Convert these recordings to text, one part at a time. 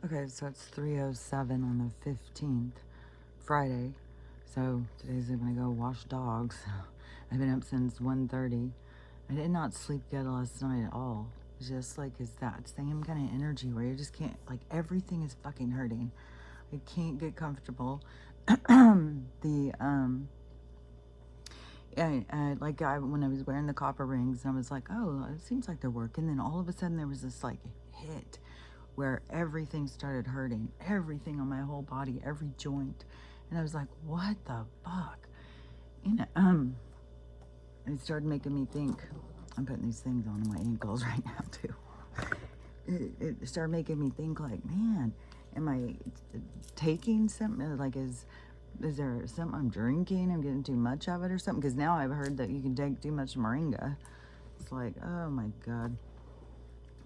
Okay, so it's 3:07 on the 15th, Friday. So today's when I go wash dogs. I've been up since 1:30. I did not sleep good last night at all. It's just like it's that same kind of energy where you just can't, like, everything is fucking hurting. I can't get comfortable. the Yeah, like when I was wearing the copper rings, and I was like, oh, it seems like they're working. Then all of a sudden there was this like hit where everything started hurting, everything on my whole body, every joint. And I was like, what the fuck? You know, it started making me think. I'm putting these things on my ankles right now too. It started making me think like, man, am I taking something? Like, is there something I'm drinking? I'm getting too much of it or something? Because now I've heard that you can take too much moringa. It's like, oh my God.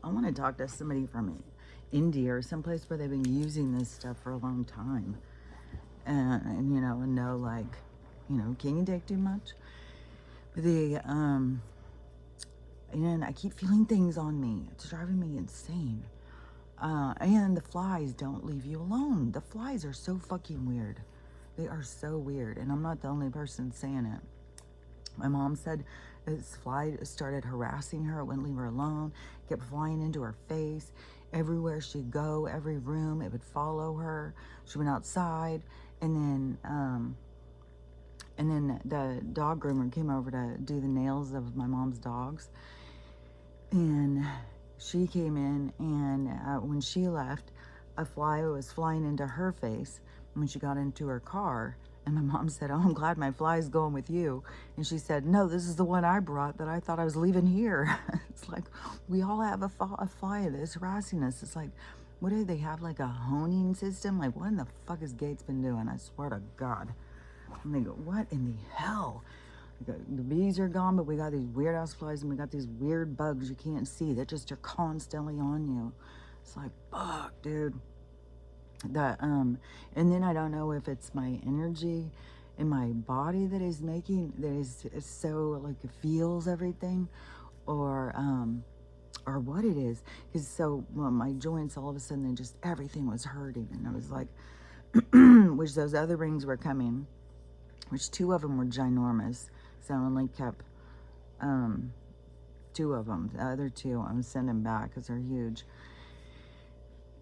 I want to talk to somebody from India or someplace where they've been using this stuff for a long time. And and know, like, can you take too much? And I keep feeling things on me. It's driving me insane. And the flies don't leave you alone. The flies are so fucking weird. They are so weird. And I'm not the only person saying it. My mom said this fly started harassing her. It wouldn't leave her alone. Kept flying into her face. Everywhere she'd go, every room, it would follow her. She went outside. And then the dog groomer came over to do the nails of my mom's dogs. And she came in, and when she left, a fly was flying into her face when she got into her car. And my mom said, oh, I'm glad my fly's going with you. And she said, no, this is the one I brought that I thought I was leaving here. It's like, we all have a fly that's harassing us. It's like, what do they have, like a honing system? Like, what in the fuck has Gates been doing? I swear to God. And they go, what in the hell? The bees are gone, but we got these weird ass flies, and we got these weird bugs you can't see that just are constantly on you. It's like, fuck, dude. And then I don't know if it's my energy in my body that is so, like, it feels everything, or what it is. Because my joints, all of a sudden, everything was hurting, and I was like, which those other rings were coming, which two of them were ginormous. So I only kept two of them. The other two I'm sending back because they're huge.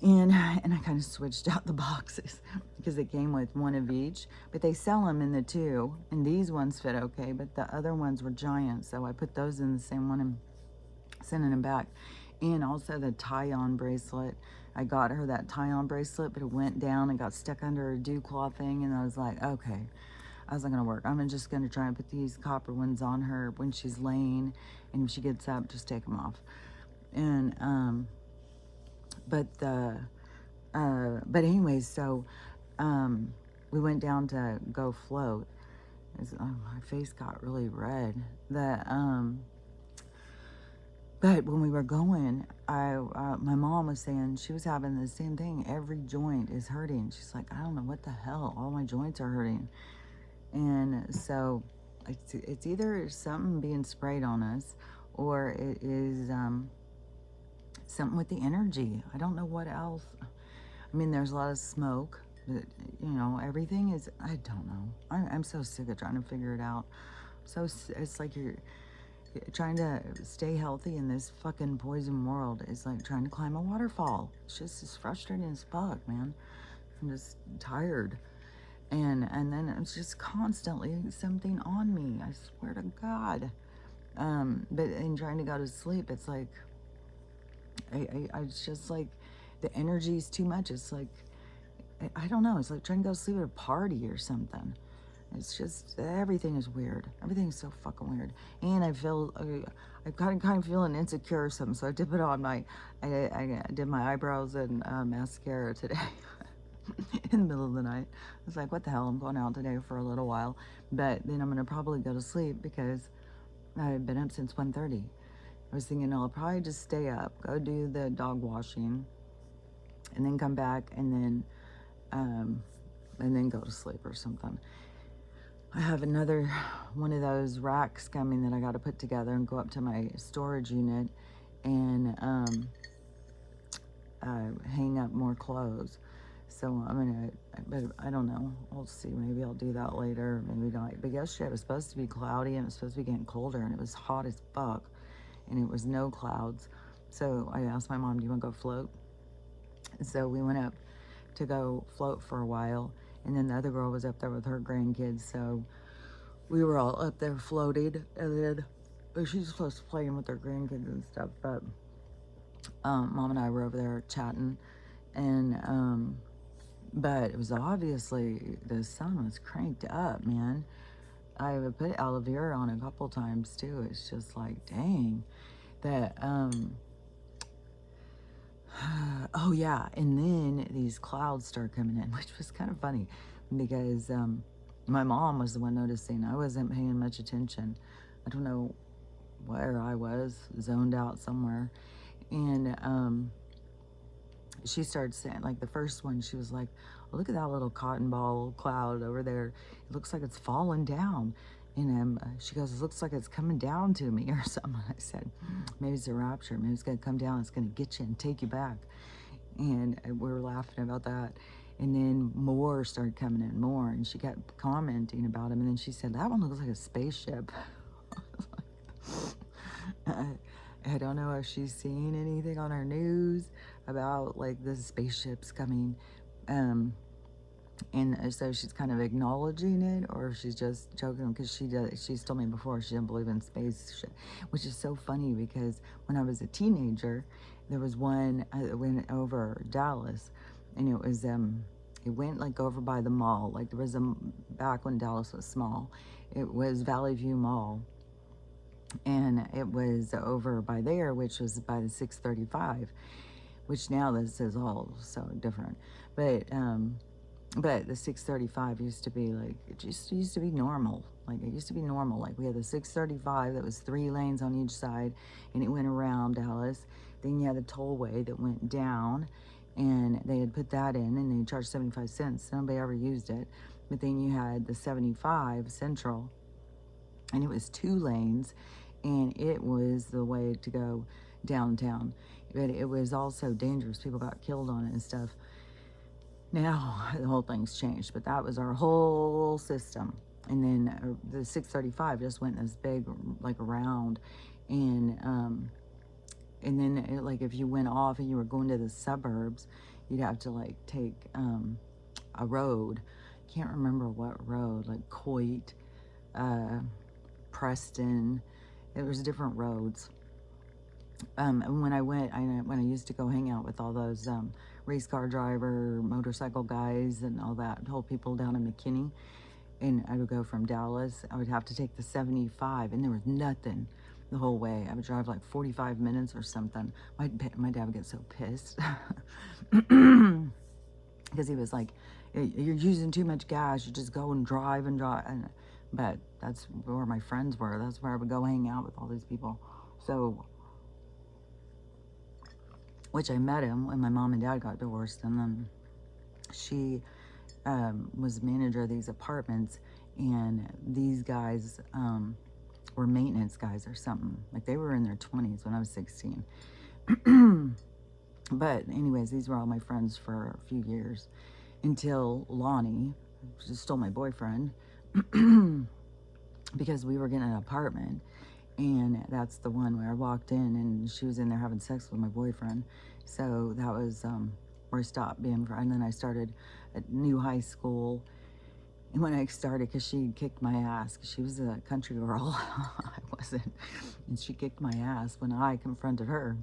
And I kind of switched out the boxes because it came with one of each. But they sell them in the two, and these ones fit okay, but the other ones were giant. So I put those in the same one and sending them back. And also the tie-on bracelet. I got her that tie-on bracelet, but it went down and got stuck under a dew claw thing. And I was like, okay, I was not going to work. I'm just going to try and put these copper ones on her when she's laying, and if she gets up, just take them off. And but anyways, so we went down to go float. My face got really red. But when we were going, my mom was saying she was having the same thing. Every joint is hurting. She's like, I don't know what the hell. All my joints are hurting. And so it's either something being sprayed on us, or it is something with the energy. I don't know what else. I mean, there's a lot of smoke, but everything is, I don't know. I'm so sick of trying to figure it out. So it's like you're trying to stay healthy in this fucking poison world. It's like trying to climb a waterfall. It's just as frustrating as fuck, man. I'm just tired. And then it's just constantly something on me. I swear to God. But in trying to go to sleep, it's like, it's just like the energy is too much. It's like, I don't know. It's like trying to go to sleep at a party or something. It's just, everything is weird. Everything is so fucking weird. And I feel, I kind of feeling insecure or something. So I did put on I did my eyebrows and mascara today. In the middle of the night. I was like, what the hell? I'm going out today for a little while. But then I'm going to probably go to sleep because I've been up since 1:30. I was thinking, I'll probably just stay up, go do the dog washing, and then come back and then go to sleep or something. I have another one of those racks coming that I got to put together and go up to my storage unit and hang up more clothes. So I'm gonna, but I don't know. We'll see. Maybe I'll do that later. Maybe not. But yesterday it was supposed to be cloudy and it was supposed to be getting colder and it was hot as fuck and it was no clouds. So I asked my mom, "Do you want to go float?" So we went up to go float for a while, and then the other girl was up there with her grandkids. So we were all up there floating, and then she's supposed to play with her grandkids and stuff. But Mom and I were over there chatting, and but it was obviously the sun was cranked up, man. I would put aloe vera on a couple times too. It's just like, dang, that oh yeah, and then these clouds start coming in, which was kind of funny because my mom was the one noticing. I wasn't paying much attention. I don't know where I was, zoned out somewhere, and she started saying, like, the first one, she was like, "Oh, look at that little cotton ball cloud over there. It looks like it's falling down." And she goes, "It looks like it's coming down to me," or something. I said, "Maybe it's a rapture. Maybe it's going to come down. It's going to get you and take you back." And we were laughing about that. And then more started coming in, more. And she kept commenting about them. And then she said, "That one looks like a spaceship." I don't know if she's seen anything on her news about like the spaceships coming. And so she's kind of acknowledging it, or she's just joking, because she's told me before she didn't believe in space shit, which is so funny because when I was a teenager, there was one that went over Dallas, and it went like over by the mall. Like there was back when Dallas was small, it was Valley View Mall, and it was over by there, which was by the 635, which now this is all so different. But the 635 used to be like, it just used to be normal. Like it used to be normal. Like we had the 635 that was 3 lanes on each side, and it went around Dallas. Then you had the tollway that went down, and they had put that in, and they charged 75 cents. Nobody ever used it. But then you had the 75 Central, and it was 2 lanes, and it was the way to go downtown. But it was also dangerous. People got killed on it and stuff. Now the whole thing's changed, but that was our whole system. And then the 635 just went this big, like, around, and then like if you went off and you were going to the suburbs, you'd have to like take a road. Can't remember what road, like Coit, Preston. It was different roads. And when I used to go hang out with all those race car driver, motorcycle guys, and all that whole people down in McKinney, and I would go from Dallas, I would have to take the 75, and there was nothing the whole way. I would drive like 45 minutes or something. My dad would get so pissed because he was like, "You're using too much gas. You just go and drive and drive." But that's where my friends were. That's where I would go hang out with all these people. So, which I met him when my mom and dad got divorced, and then she was manager of these apartments, and these guys were maintenance guys or something. Like they were in their 20s when I was 16. But anyways, these were all my friends for a few years until Lonnie just stole my boyfriend because we were getting an apartment. And that's the one where I walked in and she was in there having sex with my boyfriend. So that was where I stopped being friends. And then I started a new high school. And when I started, because she kicked my ass, because she was a country girl, I wasn't. And she kicked my ass when I confronted her.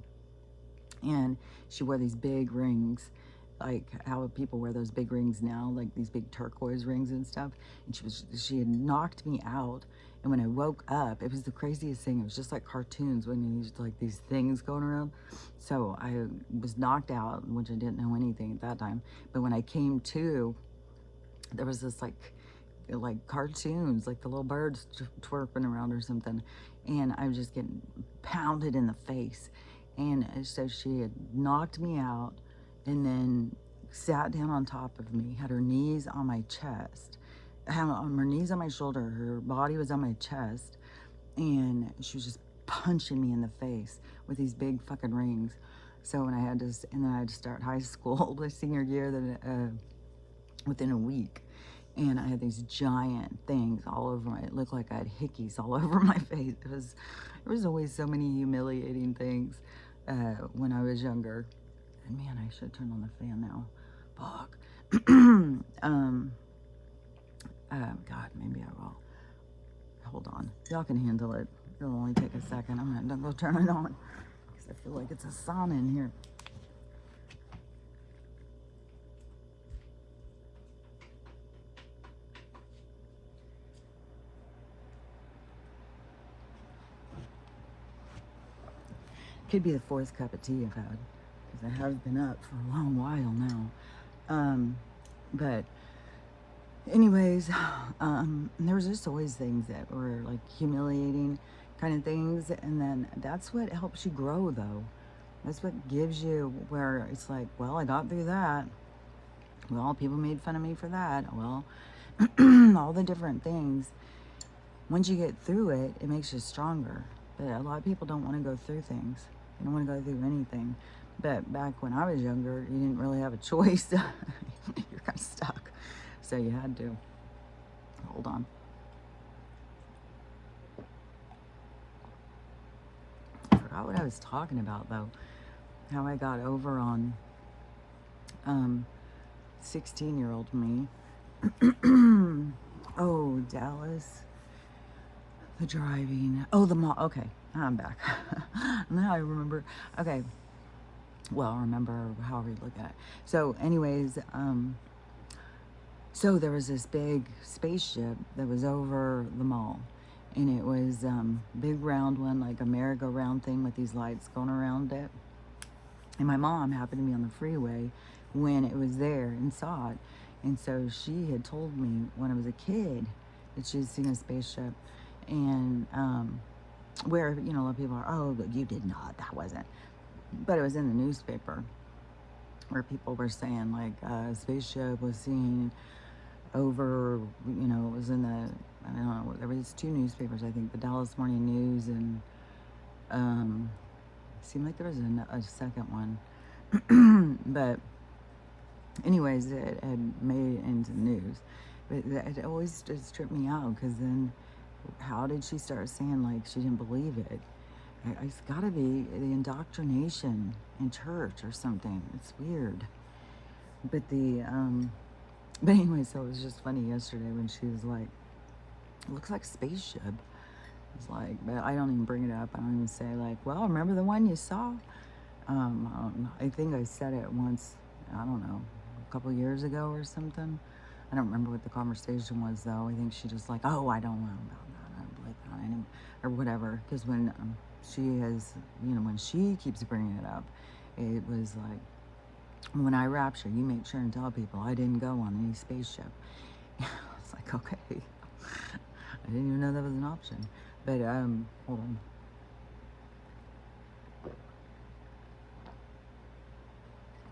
And she wore these big rings, like how people wear those big rings now, like these big turquoise rings and stuff. And she had knocked me out. And when I woke up, it was the craziest thing. It was just like cartoons when you used like these things going around. So I was knocked out, which I didn't know anything at that time. But when I came to, there was this like cartoons, like the little birds twerping around or something. And I was just getting pounded in the face. And so she had knocked me out and then sat down on top of me, had her knees on my chest, had her knees on my shoulder, her body was on my chest, and she was just punching me in the face with these big fucking rings. So when I had to, and then I had to start high school, my senior year, then within a week. And I had these giant things all over my, it looked like I had hickeys all over my face. There was always so many humiliating things when I was younger. And man, I should turn on the fan now. Fuck. God, maybe I will. Hold on. Y'all can handle it. It'll only take a second. I'm gonna go turn it on because I feel like it's a sauna in here. Could be the fourth cup of tea I've had because I have been up for a long while now. But anyways, there was just always things that were like humiliating kind of things, and then that's what helps you grow, though. That's what gives you where it's like, well, I got through that. Well, people made fun of me for that. Well, all the different things. Once you get through it, it makes you stronger. But a lot of people don't want to go through things. They don't want to go through anything. But back when I was younger, you didn't really have a choice. You're kind of stuck. So you had to. Hold on. I forgot what I was talking about, though. How I got over on 16-year-old me. Oh, Dallas. The driving. Oh, the mall. Okay, I'm back. Now I remember. Okay. Well, remember however you look at it. So, anyways, so there was this big spaceship that was over the mall. And it was big round one, like a merry-go-round thing with these lights going around it. And my mom happened to be on the freeway when it was there and saw it. And so she had told me when I was a kid that she had seen a spaceship. And where, you know, a lot of people are, oh, but you did not, that wasn't. But it was in the newspaper where people were saying, like, a spaceship was seen over, you know, it was in the, I don't know, there was 2 newspapers, I think, the Dallas Morning News and it seemed like there was a second one. But anyways, it had made it into the news. But it always just tripped me out because then how did she start saying like she didn't believe it? It's got to be the indoctrination in church or something. It's weird. But but anyway, so it was just funny yesterday when she was like, it looks like a spaceship. It's like, but I don't even bring it up. I don't even say like, well, remember the one you saw? I think I said it once, I don't know, a couple years ago or something. I don't remember what the conversation was though. I think she just like, oh, I don't know about that. I don't believe that anymore, or whatever. Because when she has, you know, when she keeps bringing it up, it was like, when I rapture, you make sure and tell people I didn't go on any spaceship. It's like, okay. I didn't even know that was an option. But, hold on.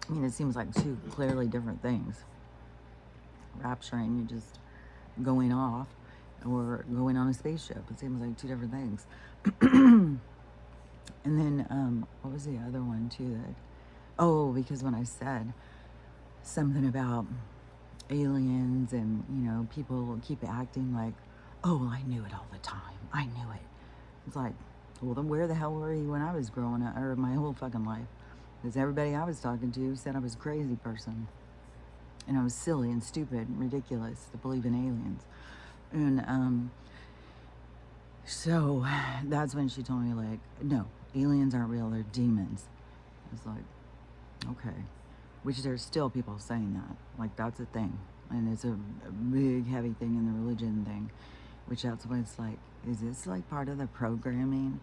I mean, it seems like 2 clearly different things. Rapturing, you just going off, or going on a spaceship. It seems like 2 different things. And then, what was the other one, too, that... Oh, because when I said something about aliens and, you know, people keep acting like, oh, I knew it all the time. I knew it. It's like, well, then where the hell were you when I was growing up, or my whole fucking life? Because everybody I was talking to said I was a crazy person. And I was silly and stupid and ridiculous to believe in aliens. And so that's when she told me, like, no, aliens aren't real, they're demons. I was like, okay. Which there's still people saying that. Like, that's a thing. And it's a big, heavy thing in the religion thing. Which that's what it's like, is this like part of the programming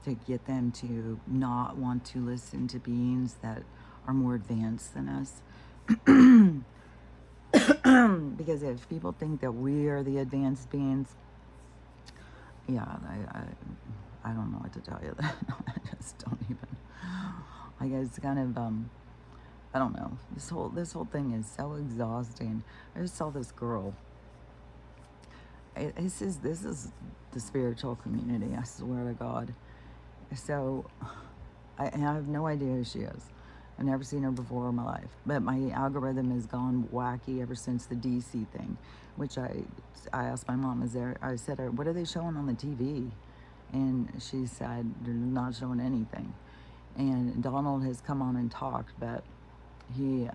to get them to not want to listen to beings that are more advanced than us? Because if people think that we are the advanced beings, yeah, I don't know what to tell you. I just don't even. I guess it's kind of I don't know. This whole thing is so exhausting. I just saw this girl. This is the spiritual community. I swear to God. So And I have no idea who she is. I've never seen her before in my life. But my algorithm has gone wacky ever since the DC thing, which I asked my mom, I said, what are they showing on the TV? And she said, they're not showing anything. And Donald has come on and talked, but he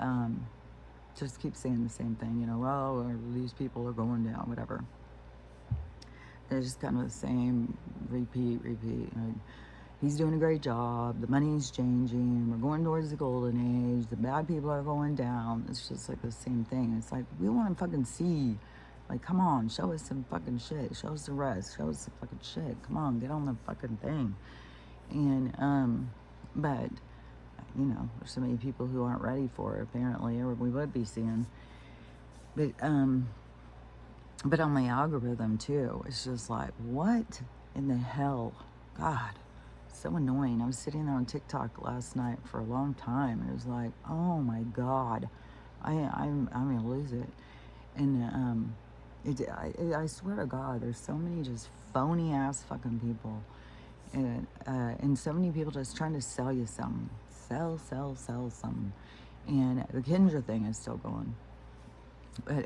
just keeps saying the same thing, well, these people are going down, whatever. They're just kind of the same, repeat. He's doing a great job. The money's changing. We're going towards the golden age. The bad people are going down. It's just like the same thing. It's like, we want to fucking see. Like, come on, show us some fucking shit. Show us the rest. Show us the fucking shit. Come on, get on the fucking thing. And, but, there's so many people who aren't ready for it, apparently, or we would be seeing. But on my algorithm, too, it's just like, what in the hell? God. So annoying. I was sitting there on TikTok last night for a long time, and it was like, oh my God, I'm gonna lose it. And I swear to God, there's so many just phony ass fucking people, and so many people just trying to sell you something, sell something. And the Kendra thing is still going, but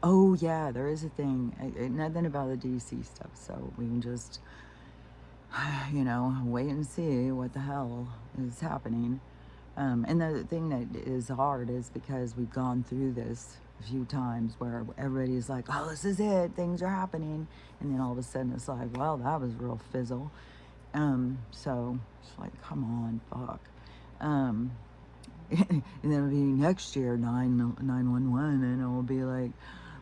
oh yeah, there is a thing. Nothing about the DC stuff, so we can just wait and see what the hell is happening. And the thing that is hard is because we've gone through this a few times where everybody's like, oh, this is it, things are happening. And then all of a sudden it's like, well, that was real fizzle. So it's like, come on, fuck. And then it'll be next year, 911, and it will be like,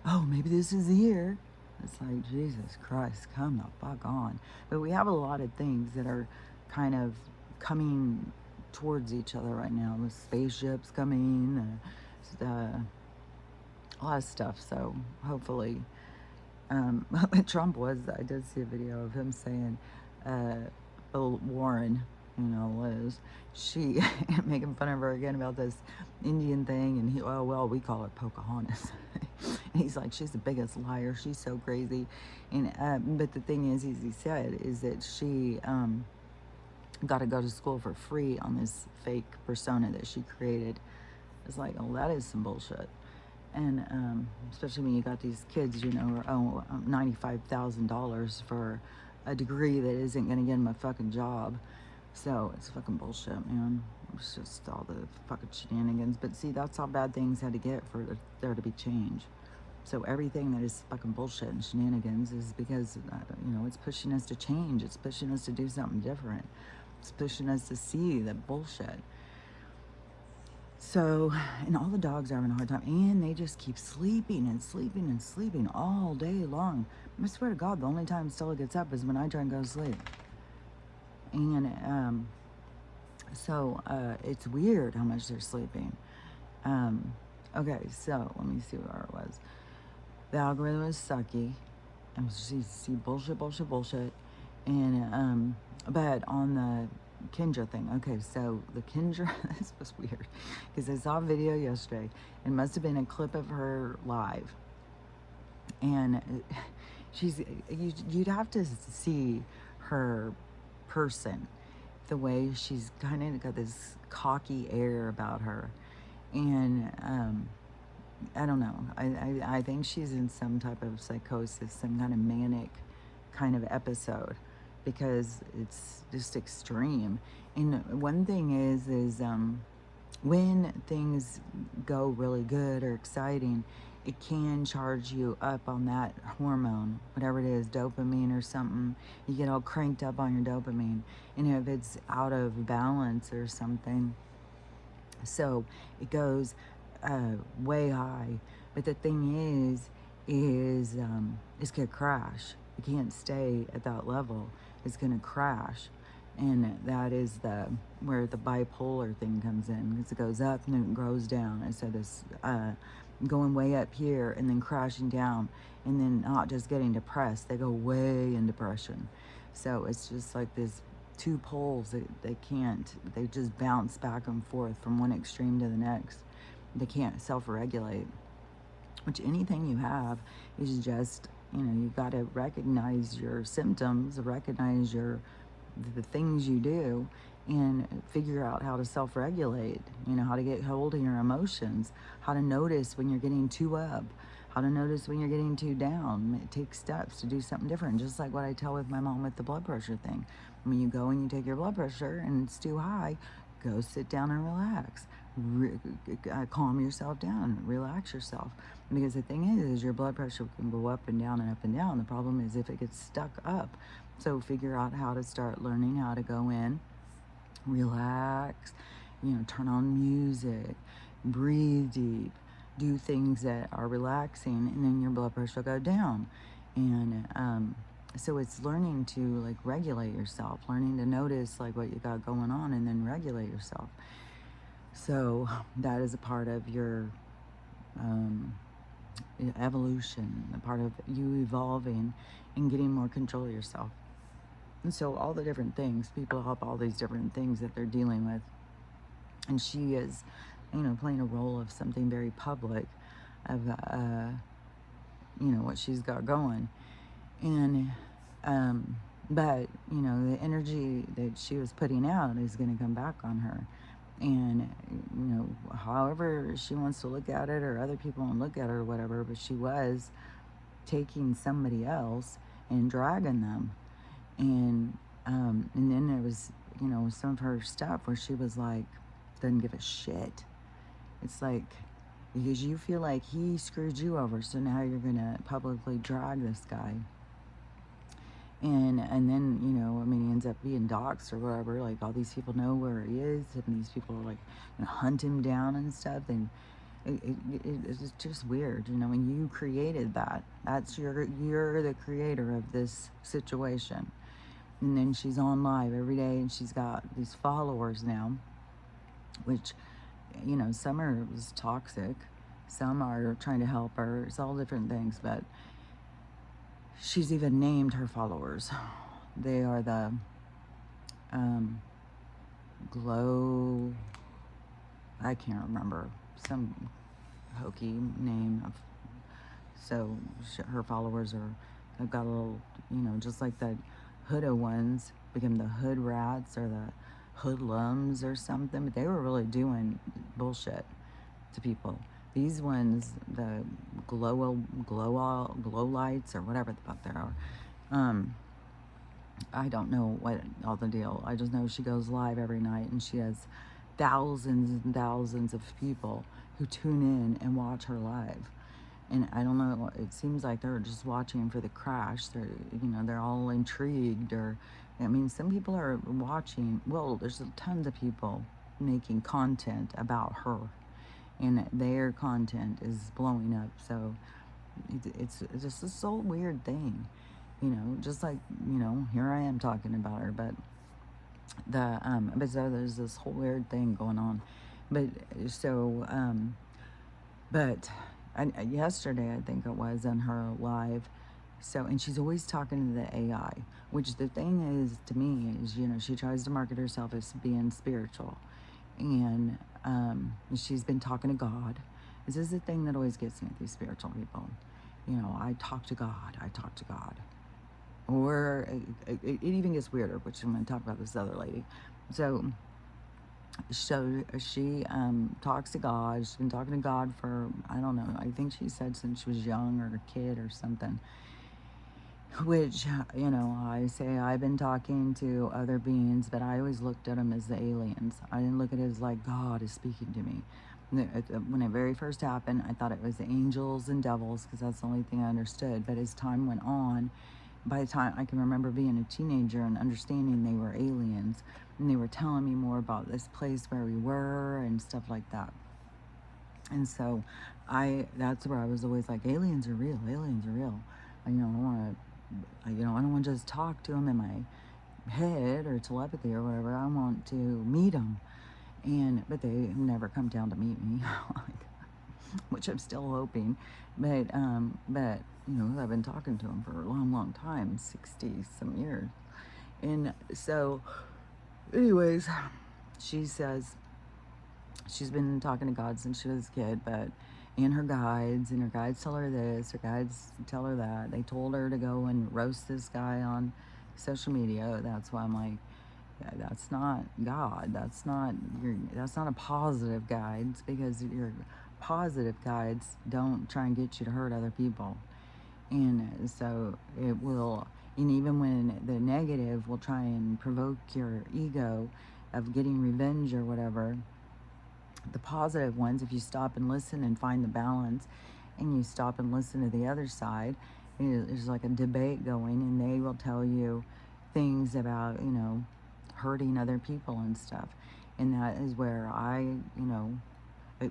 oh, maybe this is the year. It's like, Jesus Christ, come the fuck on. But we have a lot of things that are kind of coming towards each other right now. With spaceships coming, a lot of stuff. So hopefully, Trump I did see a video of him saying, Warren, Liz, she making fun of her again about this Indian thing, and we call her Pocahontas. And he's like, she's the biggest liar. She's so crazy. And but the thing is, as he said, is that she got to go to school for free on this fake persona that she created. It's like, oh, that is some bullshit. And especially when you got these kids, $95,000 for a degree that isn't going to get them a fucking job. So it's fucking bullshit, man. It's just all the fucking shenanigans. But see, that's how bad things had to get for there to be change. So everything that is fucking bullshit and shenanigans is because, it's pushing us to change. It's pushing us to do something different. It's pushing us to see that bullshit. So, and all the dogs are having a hard time. And they just keep sleeping all day long. I swear to God, the only time Stella gets up is when I try and go to sleep. And so it's weird how much they're sleeping. Okay, so let me see where it was. The algorithm is sucky. And see bullshit. And but on the Kendra thing, okay, so the Kendra, this was weird because I saw a video yesterday. It must have been a clip of her live, and you'd have to see her person, the way she's kind of got this cocky air about her, and I don't know. I think she's in some type of psychosis, some kind of manic kind of episode, because it's just extreme. And one thing is when things go really good or exciting, it can charge you up on that hormone, whatever it is, dopamine or something. You get all cranked up on your dopamine. And if it's out of balance or something, so it goes way high. But the thing is it's gonna crash. It can't stay at that level. It's gonna crash. And that is where the bipolar thing comes in, because it goes up and then it goes down. And so this going way up here and then crashing down, and then not just getting depressed, they go way in depression. So it's just like this two poles that they just bounce back and forth from one extreme to the next. They can't self-regulate, which anything you have is just, you've got to recognize your symptoms, recognize the things you do, and figure out how to self-regulate, how to get hold of your emotions, how to notice when you're getting too up, how to notice when you're getting too down. Take steps to do something different, just like what I tell with my mom with the blood pressure thing. When you go and you take your blood pressure and it's too high, go sit down and relax. Calm yourself down, relax yourself. Because the thing is your blood pressure can go up and down and up and down. The problem is if it gets stuck up. So figure out how to start learning how to go in, relax, turn on music, breathe deep, do things that are relaxing, and then your blood pressure will go down. And so it's learning to like regulate yourself, learning to notice like what you got going on and then regulate yourself. So that is a part of your evolution, a part of you evolving and getting more control of yourself. And so all the different things, people have all these different things that they're dealing with. And she is, playing a role of something very public of, what she's got going. And, but, the energy that she was putting out is going to come back on her. And, however she wants to look at it or other people want to look at her or whatever, but she was taking somebody else and dragging them. And then there was, some of her stuff where she was like, doesn't give a shit. It's like, because you feel like he screwed you over, so now you're going to publicly drag this guy. And then, he ends up being doxxed or whatever. Like, all these people know where he is, and these people are like, hunt him down and stuff. And it's just weird, when you created that. That's you're the creator of this situation. And then she's on live every day, and she's got these followers now, which, some are toxic, some are trying to help her. It's all different things, but she's even named her followers. They are the glow, I can't remember, some hokey name. So her followers have got a little, just like the Huda ones became the hood rats or the hoodlums or something, but they were really doing bullshit to people. These ones, the glow lights or whatever the fuck they are, I don't know what all the deal. I just know she goes live every night and she has thousands and thousands of people who tune in and watch her live. And I don't know, it seems like they're just watching for the crash. They're all intrigued, or, some people are watching. Well, there's tons of people making content about her, and their content is blowing up. So it's just this whole weird thing, just like, here I am talking about her, but but so there's this whole weird thing going on. But so, but yesterday, I think it was, on her live. So, and she's always talking to the AI, which the thing is, to me, is, she tries to market herself as being spiritual. And she's been talking to God. This is the thing that always gets me with these spiritual people. I talk to God. I talk to God. Or it even gets weirder, which I'm going to talk about this other lady. So she talks to God. She's been talking to God for, I don't know, I think she said since she was young or a kid or something. Which, I say I've been talking to other beings, but I always looked at them as the aliens. I didn't look at it as like God is speaking to me. When it very first happened, I thought it was angels and devils, because that's the only thing I understood. But as time went on, by the time I can remember being a teenager and understanding they were aliens, and they were telling me more about this place where we were and stuff like that. And so that's where I was always like, aliens are real, aliens are real. I don't want to just talk to them in my head or telepathy or whatever. I want to meet them. But they never come down to meet me, which I'm still hoping. But I've been talking to them for a long, long time, 60 some years. And so, anyways, she says she's been talking to God since she was a kid, and her guides tell her this, her guides tell her that. They told her to go and roast this guy on social media. That's why I'm like, That's not God. That's not a positive guides, because your positive guides don't try and get you to hurt other people. And so it will, and even when the negative will try and provoke your ego of getting revenge or whatever, the positive ones, if you stop and listen and find the balance, and you stop and listen to the other side, there's like a debate going, and they will tell you things about, hurting other people and stuff. And that is where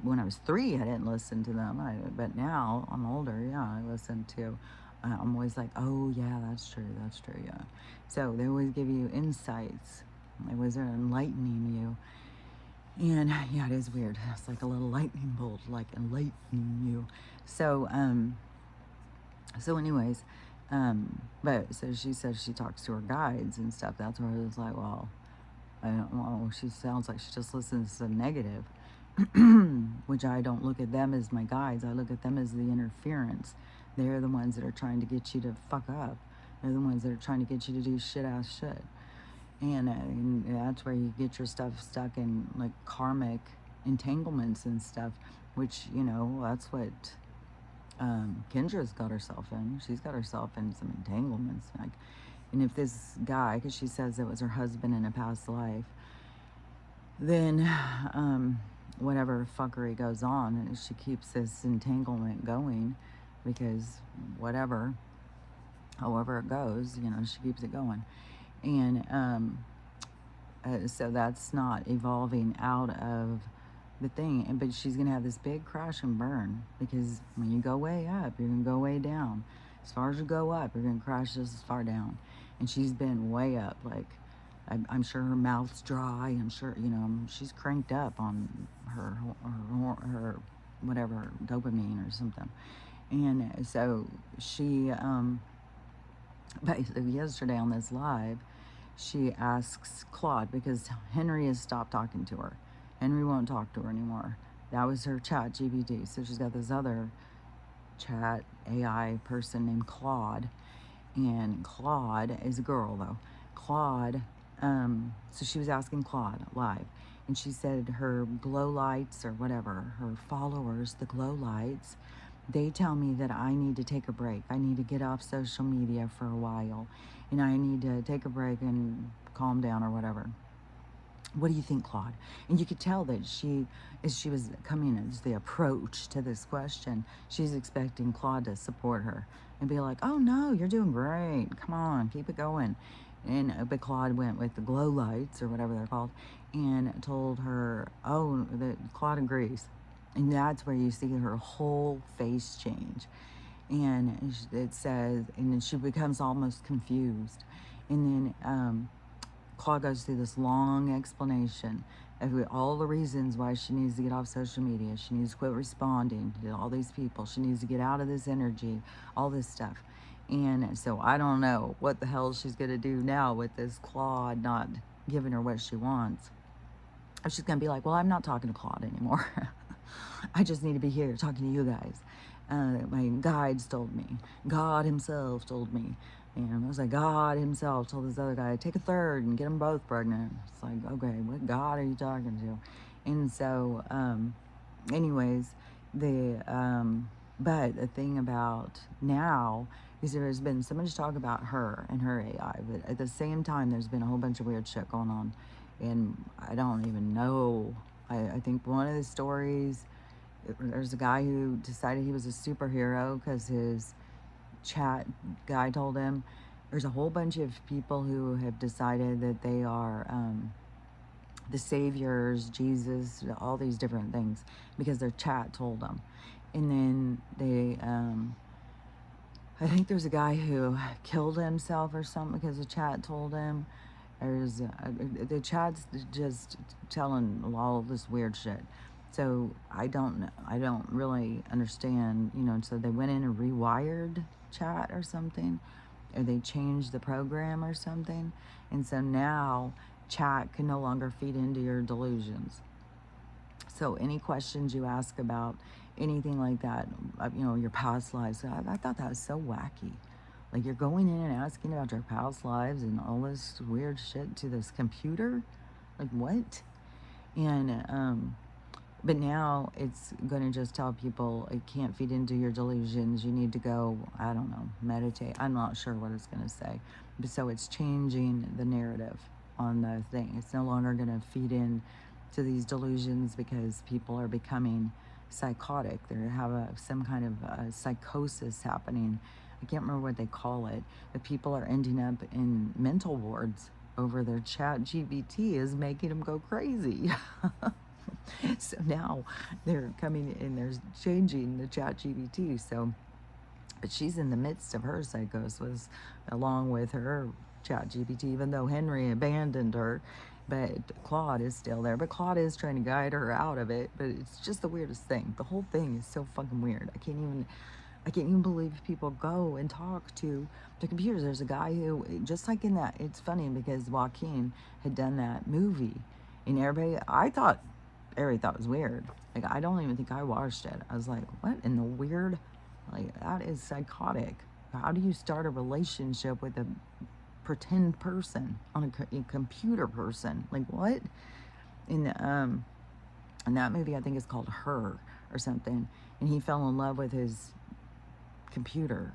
when I was 3, I didn't listen to them. But now I'm older, yeah, I listen to. I'm always like, oh yeah, that's true, yeah. So they always give you insights. It was enlightening you. And yeah, it is weird. It's like a little lightning bolt, like enlightening you. So anyways, but so she says she talks to her guides and stuff. That's where I was like, well, I don't know. She sounds like she just listens to negative, which I don't look at them as my guides. I look at them as the interference. They're the ones that are trying to get you to fuck up. They're the ones that are trying to get you to do shit-ass shit. And that's where you get your stuff stuck in, like, karmic entanglements and stuff, which, that's what Kendra's got herself in. She's got herself in some entanglements. Like, and if this guy, because she says it was her husband in a past life, then whatever fuckery goes on, she keeps this entanglement going, because however it goes, she keeps it going. And so that's not evolving out of the thing. But she's going to have this big crash and burn, because when you go way up, you're going to go way down. As far as you go up, you're going to crash just as far down. And she's been way up. Like, I'm sure her mouth's dry. I'm sure, she's cranked up on her whatever, dopamine or something. And so she, basically yesterday on this live, she asks Claude, because Henry has stopped talking to her. Henry won't talk to her anymore. That was her chat GPT. So she's got this other chat AI person named Claude. And Claude is a girl, though. Claude, so she was asking Claude live. And she said her glow lights, or whatever, her followers, the glow lights, they tell me that I need to take a break. I need to get off social media for a while. And I need to take a break and calm down or whatever. What do you think, Claude? And you could tell that as she was coming as the approach to this question, she's expecting Claude to support her and be like, oh no, you're doing great. Come on, keep it going. But Claude went with the glow lights, or whatever they're called, and told her, oh, that Claude agrees. And that's where you see her whole face change. And it says, and then she becomes almost confused. And then Claude goes through this long explanation of all the reasons why she needs to get off social media. She needs to quit responding to all these people. She needs to get out of this energy, all this stuff. And so I don't know what the hell she's going to do now with this Claude not giving her what she wants. She's going to be like, well, I'm not talking to Claude anymore. I just need to be here talking to you guys. My guides told me. God himself told me. And I was like, God himself told this other guy, take a third and get them both pregnant. It's like, okay, what God are you talking to? And so, anyways, but the thing about now is there has been so much talk about her and her AI, but at the same time, there's been a whole bunch of weird shit going on. And I don't even know. I think one of the stories, there's a guy who decided he was a superhero because his chat guy told him. There's a whole bunch of people who have decided that they are the saviors, Jesus, all these different things, because their chat told them. And then they, I think there's a guy who killed himself or something because the chat told him. There's the chat's just telling all of this weird shit. So I don't really understand, so they went in and rewired chat or something, or they changed the program or something. And so now chat can no longer feed into your delusions. So any questions you ask about anything like that, your past lives, I thought that was so wacky. Like, you're going in and asking about your past lives and all this weird shit to this computer? Like, what? And, but now it's going to just tell people it can't feed into your delusions. You need to go, I don't know, meditate. I'm not sure what it's going to say. But so it's changing the narrative on the thing. It's no longer going to feed in to these delusions because people are becoming psychotic. They have some kind of psychosis happening. I can't remember what they call it. But people are ending up in mental wards over their chat. GBT is making them go crazy. So now they're coming and they're changing the chat GBT. So, but she's in the midst of her psychosis along with her chat GPT, even though Henry abandoned her. But Claude is still there. But Claude is trying to guide her out of it. But it's just the weirdest thing. The whole thing is so fucking weird. I can't even believe people go and talk to the computers. There's a guy who, just like in that, it's funny because Joaquin had done that movie, and everybody thought it was weird. Like, I don't even think I watched it. I was like, what in the weird? Like, that is psychotic. How do you start a relationship with a pretend person on a computer person? Like, what? In that movie, I think it's called Her or something, and he fell in love with his computer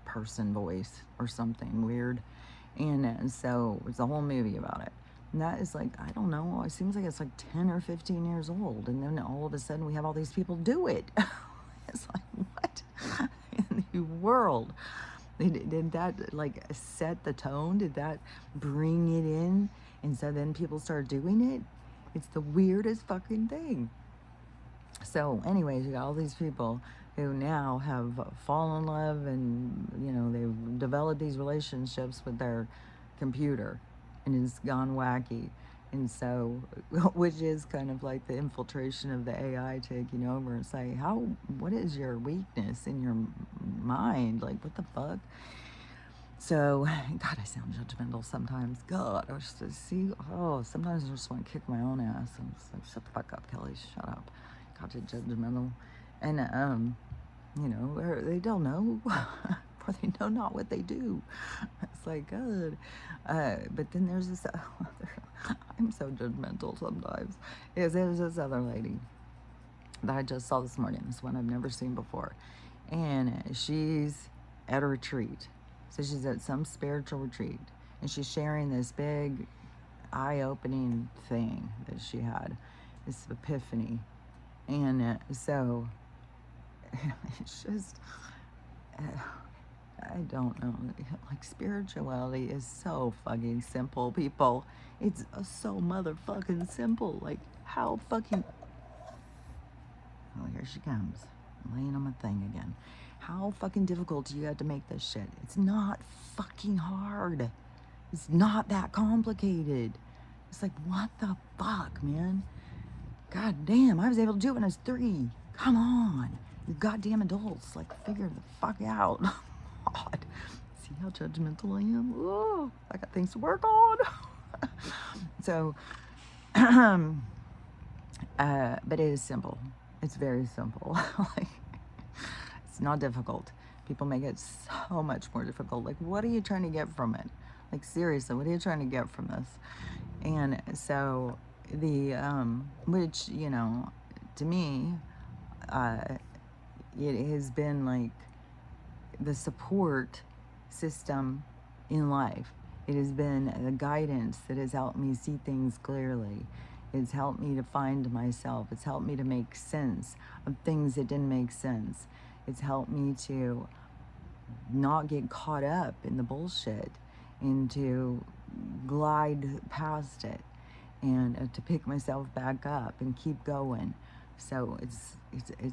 person voice or something weird, and so it's a whole movie about it. And that is like, I don't know, it seems like it's like 10 or 15 years old, and then all of a sudden we have all these people do it. It's like, what in the world? Did that like set the tone? Did that bring it in? And so then people start doing it? It's the weirdest fucking thing. So anyways, you got all these people who now have fallen in love, and they've developed these relationships with their computer, and it's gone wacky. And so, which is kind of like the infiltration of the AI taking over and say, what is your weakness in your mind? Like, what the fuck? So, God, I sound judgmental sometimes. God, I was just, sometimes I just want to kick my own ass. I'm just like, shut the fuck up, Kelly, shut up. God, you're judgmental. And, they don't know, or they know not what they do. It's like, God. But then there's this I'm so judgmental sometimes. There's this other lady that I just saw this morning, this one I've never seen before. And she's at a retreat. So she's at some spiritual retreat, and she's sharing this big eye-opening thing that she had, this epiphany. And so it's just, I don't know, like, spirituality is so fucking simple, people. It's so motherfucking simple. Like, how fucking, oh, here she comes, laying on my thing again. How fucking difficult do you have to make this shit? It's not fucking hard. It's not that complicated. It's like, what the fuck, man? God damn, I was able to do it when I was 3. Come on. You goddamn adults, like, figure the fuck out. God. See how judgmental I am? Oh, I got things to work on. So, but it is simple. It's very simple. Like, it's not difficult. People make it so much more difficult. Like, what are you trying to get from it? Like, seriously, what are you trying to get from this? And so the, which, to me, it has been like the support system in life. It has been the guidance that has helped me see things clearly. It's helped me to find myself. It's helped me to make sense of things that didn't make sense. It's helped me to not get caught up in the bullshit and to glide past it, and to pick myself back up and keep going. So it's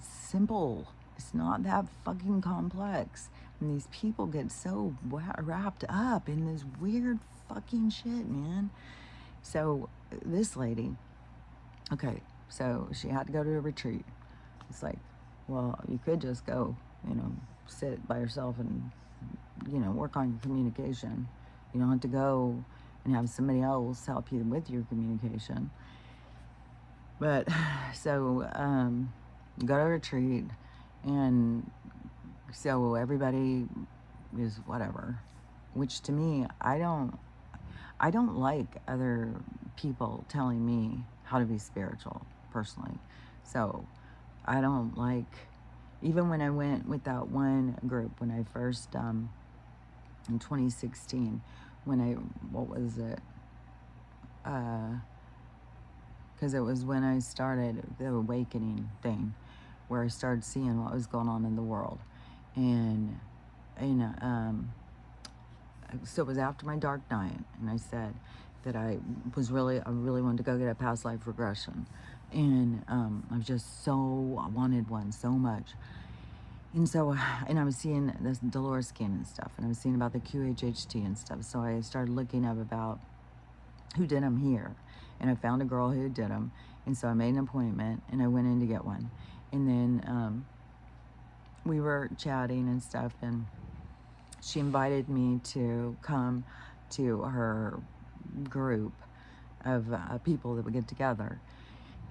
simple. It's not that fucking complex. And these people get so wrapped up in this weird fucking shit, man. So this lady, okay, so she had to go to a retreat. It's like, well, you could just go, sit by yourself and, work on your communication. You don't have to go and have somebody else help you with your communication. But so go to a retreat, and so everybody is whatever. Which to me, I don't like other people telling me how to be spiritual personally. So I don't like, even when I went with that one group, when I first, in 2016, when I, what was it? Because it was when I started the awakening thing, where I started seeing what was going on in the world. And, and so it was after my dark night, and I said that I really wanted to go get a past life regression. And I wanted one so much. And so, and I was seeing this Dolores scan and stuff, and I was seeing about the QHHT and stuff. So I started looking up about who did them here. And I found a girl who did them. And so I made an appointment, and I went in to get one. And then we were chatting and stuff, and she invited me to come to her group of people that would get together.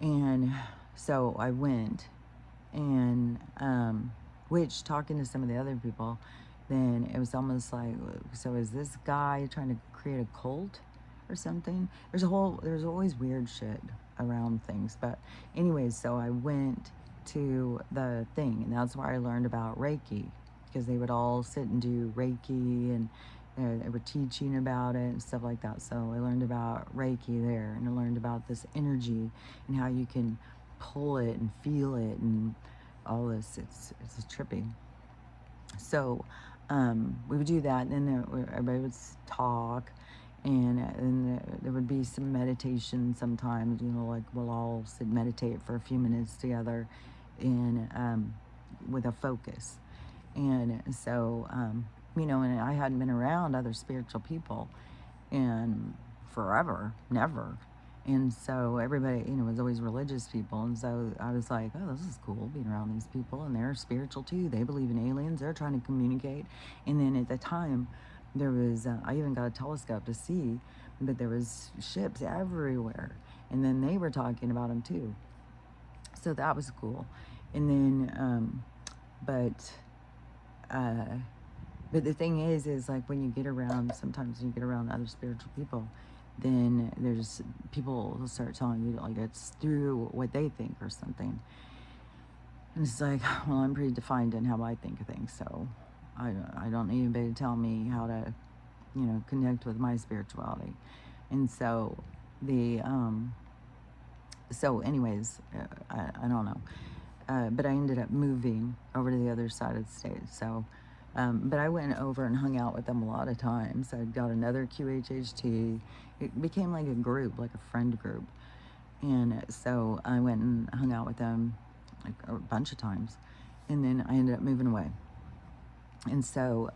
And so I went, and which, talking to some of the other people, then it was almost like, so is this guy trying to create a cult or something? There's always weird shit around things. But anyways, so I went to the thing, and that's where I learned about Reiki, because they would all sit and do Reiki, and they were teaching about it and stuff like that. So I learned about Reiki there, and I learned about this energy and how you can pull it and feel it and all this. It's trippy. So we would do that, and then everybody would talk, and there would be some meditation sometimes, like we'll all sit and meditate for a few minutes together, and with a focus. And so, and I hadn't been around other spiritual people in forever, never. And so everybody, was always religious people. And so I was like, oh, this is cool being around these people. And they're spiritual too. They believe in aliens. They're trying to communicate. And then at the time, there was, I even got a telescope to see, but there was ships everywhere. And then they were talking about them too. So that was cool. And then, but the thing is like when you get around, sometimes when you get around other spiritual people, then there's people will start telling you like it's through what they think or something. And it's like, well, I'm pretty defined in how I think of things, so I don't need anybody to tell me how to, connect with my spirituality. And so so anyways, I don't know. But I ended up moving over to the other side of the state. So, but I went over and hung out with them a lot of times. I got another QHHT. It became like a group, like a friend group. And so I went and hung out with them like a bunch of times. And then I ended up moving away. And so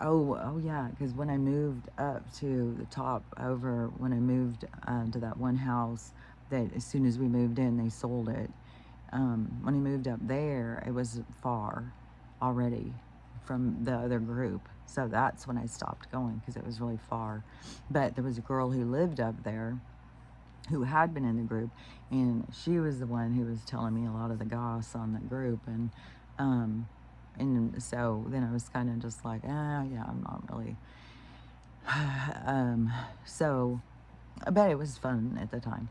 oh yeah, because when I moved up to the top when I moved to that one house, that as soon as we moved in, they sold it. When I moved up there, it was far already from the other group. So that's when I stopped going, because it was really far. But there was a girl who lived up there who had been in the group, and she was the one who was telling me a lot of the goss on the group. And so then I was kind of just like, yeah, I'm not really. So, but it was fun at the time.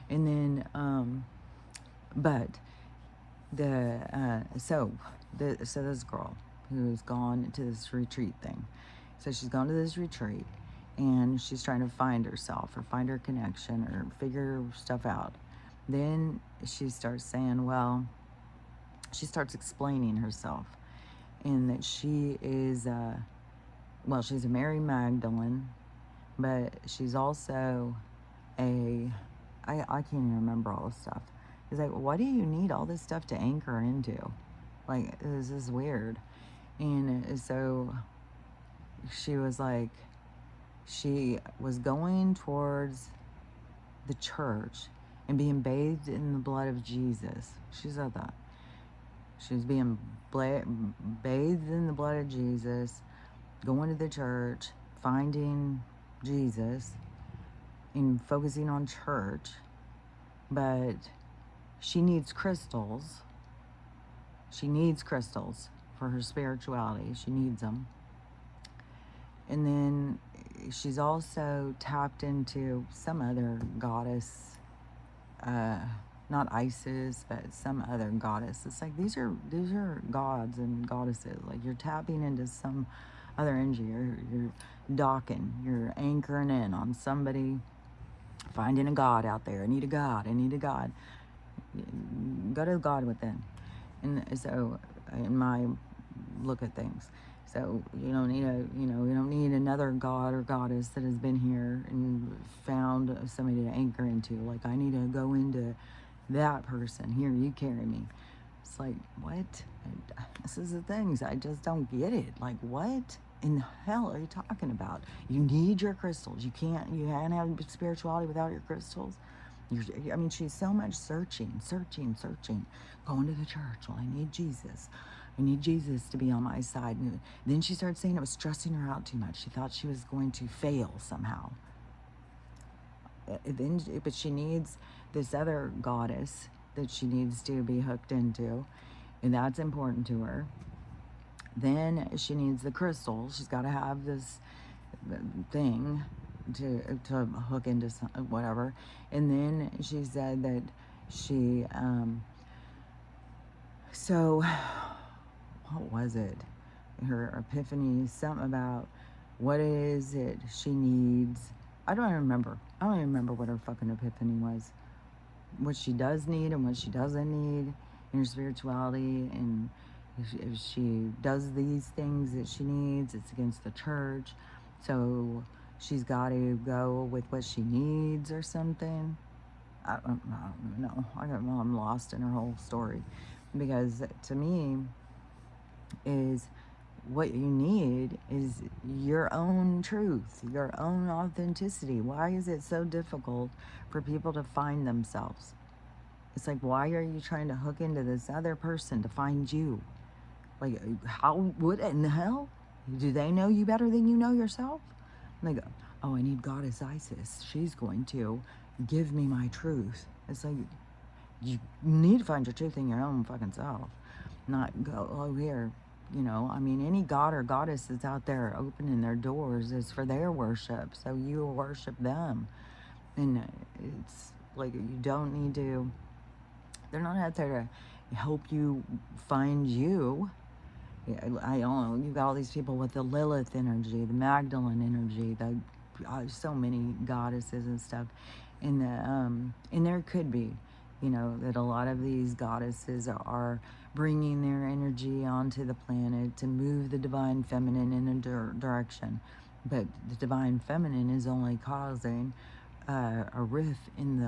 And then, but so this girl who's gone to this retreat thing. So she's gone to this retreat, and she's trying to find herself or find her connection or figure stuff out. Then she starts saying, well, she starts explaining herself, and that she is, she's a Mary Magdalene, but she's also I can't even remember all this stuff. It's like, what do you need all this stuff to anchor into? Like, this is weird. And so she was like, she was going towards the church and being bathed in the blood of Jesus. She said that. She was being bathed in the blood of Jesus, going to the church, finding Jesus, and focusing on church. But she needs crystals. She needs crystals for her spirituality. She needs them. And then she's also tapped into some other goddess, not Isis, but some other goddess. It's like these are gods and goddesses. Like you're tapping into some other energy. You're docking. You're anchoring in on somebody, finding a god out there. I need a god. I need a god. Go to God within. And so, in my look at things, so you don't need you don't need another god or goddess that has been here and found somebody to anchor into. Like I need to go into that person. Here, you carry me. It's like, what? This is the things I just don't get it. Like, what in the hell are you talking about? You need your crystals. You can't have spirituality without your crystals. I mean, she's so much searching, going to the church. Well, I need Jesus. I need Jesus to be on my side. And then she started saying it was stressing her out too much. She thought she was going to fail somehow. But she needs this other goddess that she needs to be hooked into, and that's important to her. Then she needs the crystals. She's got to have this thing to hook into some, whatever. And then she said that she so what was it? Her epiphany, something about what is it she needs. I don't even remember what her fucking epiphany was. What she does need and what she doesn't need in her spirituality, and if she does these things that she needs, it's against the church. So she's got to go with what she needs or something. I don't know. I'm lost in her whole story, because to me, is what you need is your own truth, your own authenticity. Why is it so difficult for people to find themselves? It's like, why are you trying to hook into this other person to find you? Like, what in the hell? Do they know you better than you know yourself? Like, oh, I need Goddess Isis. She's going to give me my truth. It's like, you need to find your truth in your own fucking self. Not go, oh, here, I mean, any god or goddess that's out there opening their doors is for their worship. So you worship them. And it's like, you don't need to, they're not out there to help you find you. I don't know, you got all these people with the Lilith energy, the Magdalene energy, so many goddesses and stuff. And there could be, that a lot of these goddesses are bringing their energy onto the planet to move the divine feminine in a direction. But the divine feminine is only causing a rift in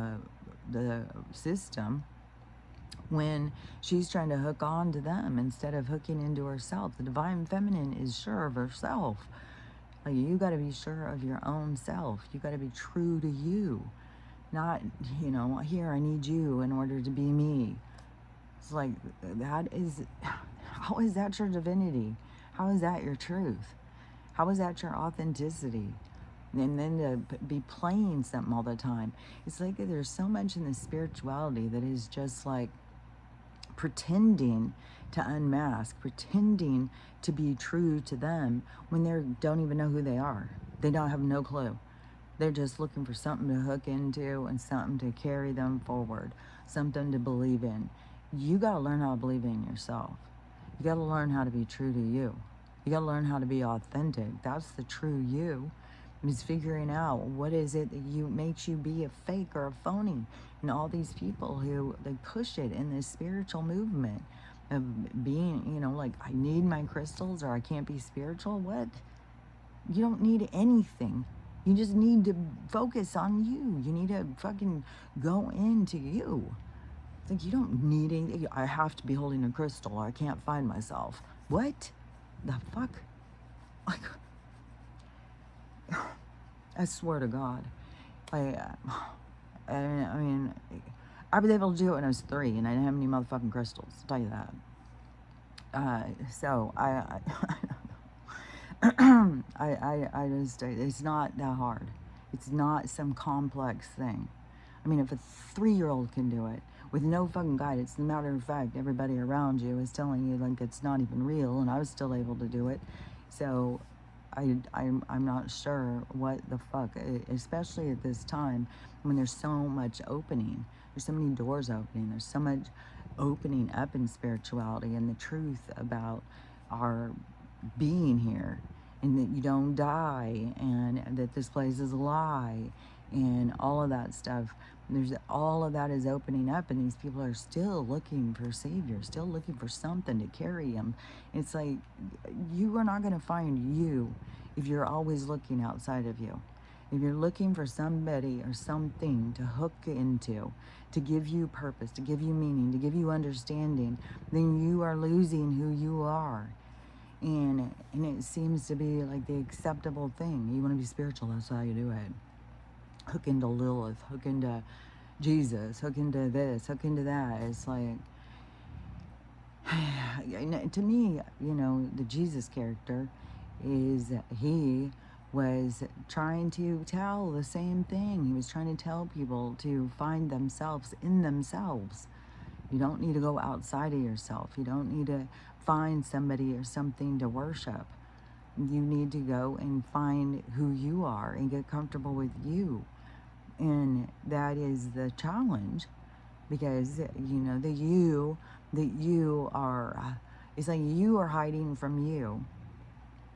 the system when she's trying to hook on to them instead of hooking into herself. The divine feminine is sure of herself. Like, you got to be sure of your own self. You got to be true to you. Not, here, I need you in order to be me. It's like, how is that your divinity? How is that your truth? How is that your authenticity? And then to be playing something all the time. It's like there's so much in the spirituality that is just like pretending to unmask, pretending to be true to them when they don't even know who they are. They don't have no clue. They're just looking for something to hook into and something to carry them forward, something to believe in. You got to learn how to believe in yourself. You got to learn how to be true to you. You got to learn how to be authentic. That's the true you. Is figuring out what is it that makes you be a fake or a phony. And all these people who, they push it in this spiritual movement of being, like, I need my crystals or I can't be spiritual. What? You don't need anything. You just need to focus on you. You need to fucking go into you. It's like, you don't need anything. I have to be holding a crystal or I can't find myself. What the fuck? Like, I swear to God, I mean, I was able to do it when I was 3, and I didn't have any motherfucking crystals. I'll tell you that. So I just, it's not that hard. It's not some complex thing. I mean, if a 3-year-old can do it, with no fucking guidance. As a matter of fact, everybody around you is telling you like it's not even real, and I was still able to do it. So I'm not sure what the fuck, especially at this time when there's so much opening. There's so many doors opening. There's so much opening up in spirituality and the truth about our being here, and that you don't die, and that this place is a lie, and all of that stuff. There's all of that is opening up, and these people are still looking for saviors, still looking for something to carry them. It's like you are not going to find you if you're always looking outside of you. If you're looking for somebody or something to hook into, to give you purpose, to give you meaning, to give you understanding, then you are losing who you are. And it seems to be like the acceptable thing. You want to be spiritual, that's how you do it. Hook into Lilith, hook into Jesus, hook into this, hook into that. It's like, to me, you know, the Jesus character is, he was trying to tell the same thing. He was trying to tell people to find themselves in themselves. You don't need to go outside of yourself. You don't need to find somebody or something to worship. You need to go and find who you are and get comfortable with you. And that is the challenge, because, you know, the you that you are, it's like you are hiding from you.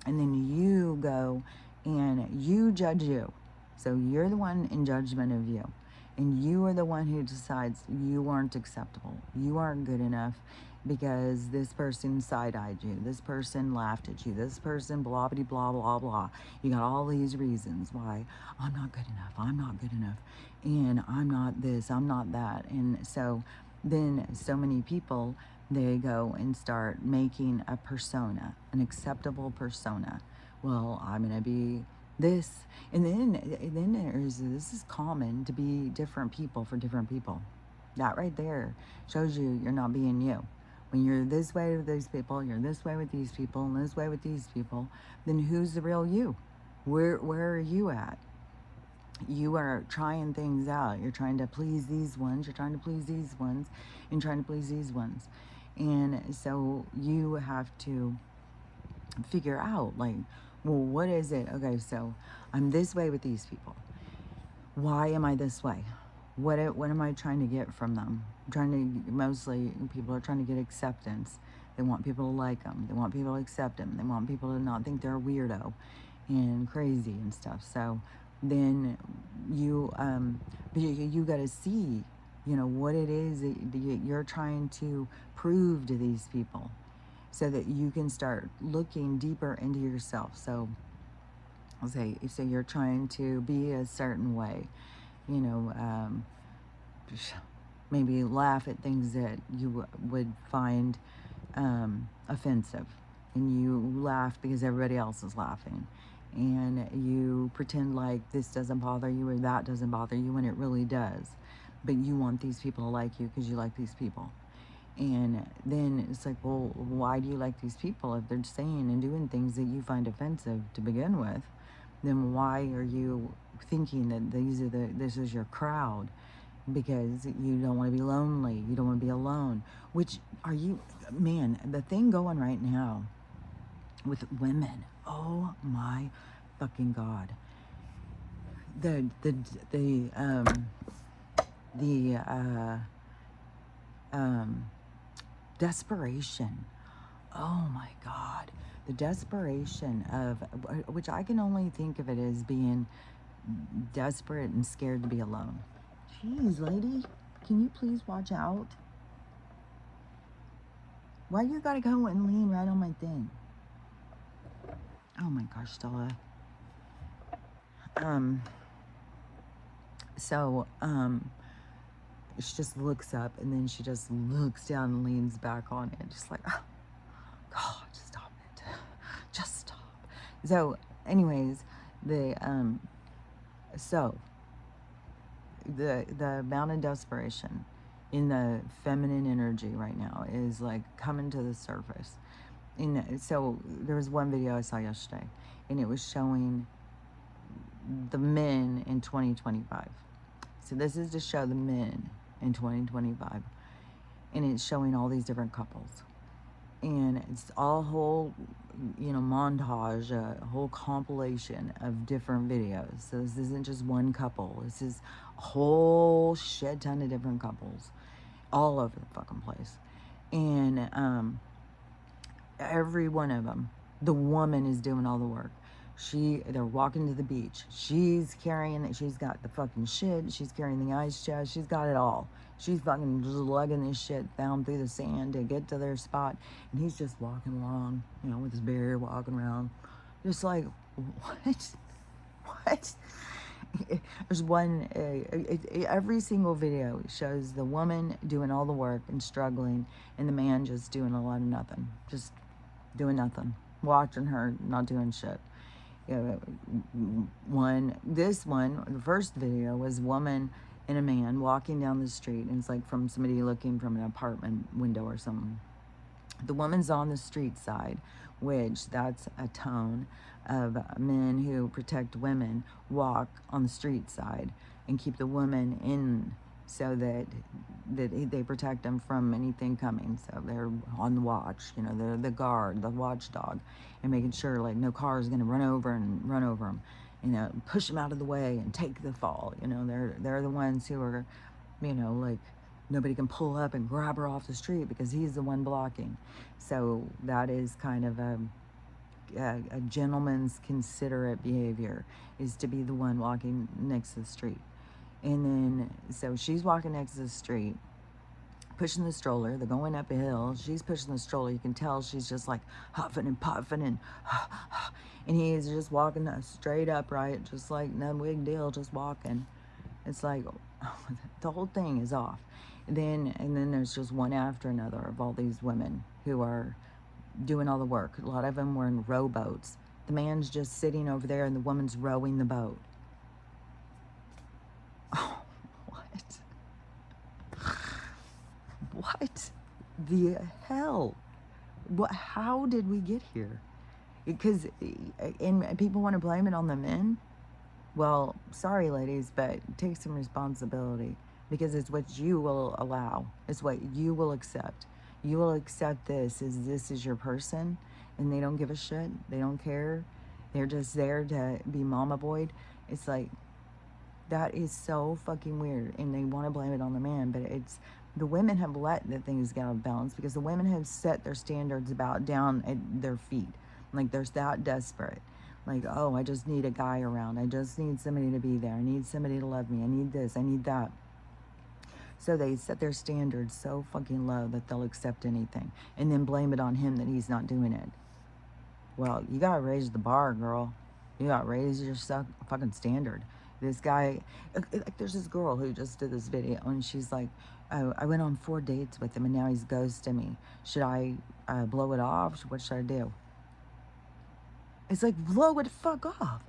And then you go and you judge you. So you're the one in judgment of you. And you are the one who decides you aren't acceptable. You aren't good enough because this person side-eyed you. This person laughed at you. This person blah, blah, blah, blah, blah. You got all these reasons why I'm not good enough. I'm not good enough. And I'm not this. I'm not that. And so then so many people, they go and start making a persona, an acceptable persona. Well, I'm going to be this. And then there's, this is common to be different people for different people. That right there shows you you're not being you. When you're this way with these people, you're this way with these people, and this way with these people, then who's the real you? Where are you at? You are trying things out. You're trying to please these ones. You're trying to please these ones, and trying to please these ones. And so you have to figure out, like, well, what is it? Okay, so I'm this way with these people. Why am I this way? What am I trying to get from them? I'm trying to, mostly people are trying to get acceptance. They want people to like them. They want people to accept them. They want people to not think they're a weirdo and crazy and stuff. So then you got to see, you know, what it is that you're trying to prove to these people, so that you can start looking deeper into yourself. So I'll say, so you're trying to be a certain way, you know, maybe laugh at things that you would find offensive, and you laugh because everybody else is laughing, and you pretend like this doesn't bother you or that doesn't bother you when it really does, but you want these people to like you because you like these people. And then it's like, well, why do you like these people? If they're saying and doing things that you find offensive to begin with, then why are you thinking that this is your crowd? Because you don't want to be lonely. You don't want to be alone. Which are you, man, the thing going right now with women, oh my fucking God. Desperation. Oh my God. The desperation of, which I can only think of it as being desperate and scared to be alone. Jeez, lady, can you please watch out? Why you gotta go and lean right on my thing? Oh my gosh, Stella. She just looks up, and then she just looks down and leans back on it, just like, oh, God, just stop it. Just stop. So, anyways, the amount of desperation in the feminine energy right now is like coming to the surface. And so there was one video I saw yesterday, and it was showing the men in 2025. So this is to show the men in 2025. And it's showing all these different couples. And it's all whole, montage, a whole compilation of different videos. So this isn't just one couple. This is a whole shit ton of different couples all over the fucking place. And every one of them, the woman is doing all the work. They're walking to the beach. She's carrying it. She's got the fucking shit. She's carrying the ice chest. She's got it all. She's fucking just lugging this shit down through the sand to get to their spot. And he's just walking along, with his beard, walking around. Just like, what? What? There's one, every single video shows the woman doing all the work and struggling, and the man just doing a lot of nothing. Just doing nothing. Watching her, not doing shit. The first video was a woman and a man walking down the street, and it's like from somebody looking from an apartment window or something. The woman's on the street side, which that's a tone of men who protect women walk on the street side and keep the woman in, so that they protect them from anything coming. So they're on the watch, they're the guard, the watchdog, and making sure like no car is going to run over them, push them out of the way and take the fall. They're the ones who are, like nobody can pull up and grab her off the street because he's the one blocking. So that is kind of a gentleman's considerate behavior, is to be the one walking next to the street. And then, so she's walking next to the street, pushing the stroller. They're going up a hill. She's pushing the stroller. You can tell she's just like huffing and puffing and he's just walking straight upright, just like no big deal, just walking. It's like the whole thing is off. And then there's just one after another of all these women who are doing all the work. A lot of them were in rowboats. The man's just sitting over there and the woman's rowing the boat. Oh, what? What the hell? How did we get here? Because, and people want to blame it on the men. Well, sorry, ladies, but take some responsibility, because it's what you will allow. It's what you will accept. You will accept this is your person, and they don't give a shit. They don't care. They're just there to be mama boyed. It's like, that is so fucking weird, and they want to blame it on the man, but it's the women have let the things get out of balance because the women have set their standards about down at their feet. Like, they're that desperate. Like, oh, I just need a guy around. I just need somebody to be there. I need somebody to love me. I need this. I need that. So they set their standards so fucking low that they'll accept anything and then blame it on him that he's not doing it. Well, you gotta raise the bar, girl. You gotta raise your fucking standard. This guy, like, there's this girl who just did this video, and she's like, oh, I went on 4 dates with him, and now he's ghosting me. Should I blow it off? What should I do? It's like, blow it the fuck off.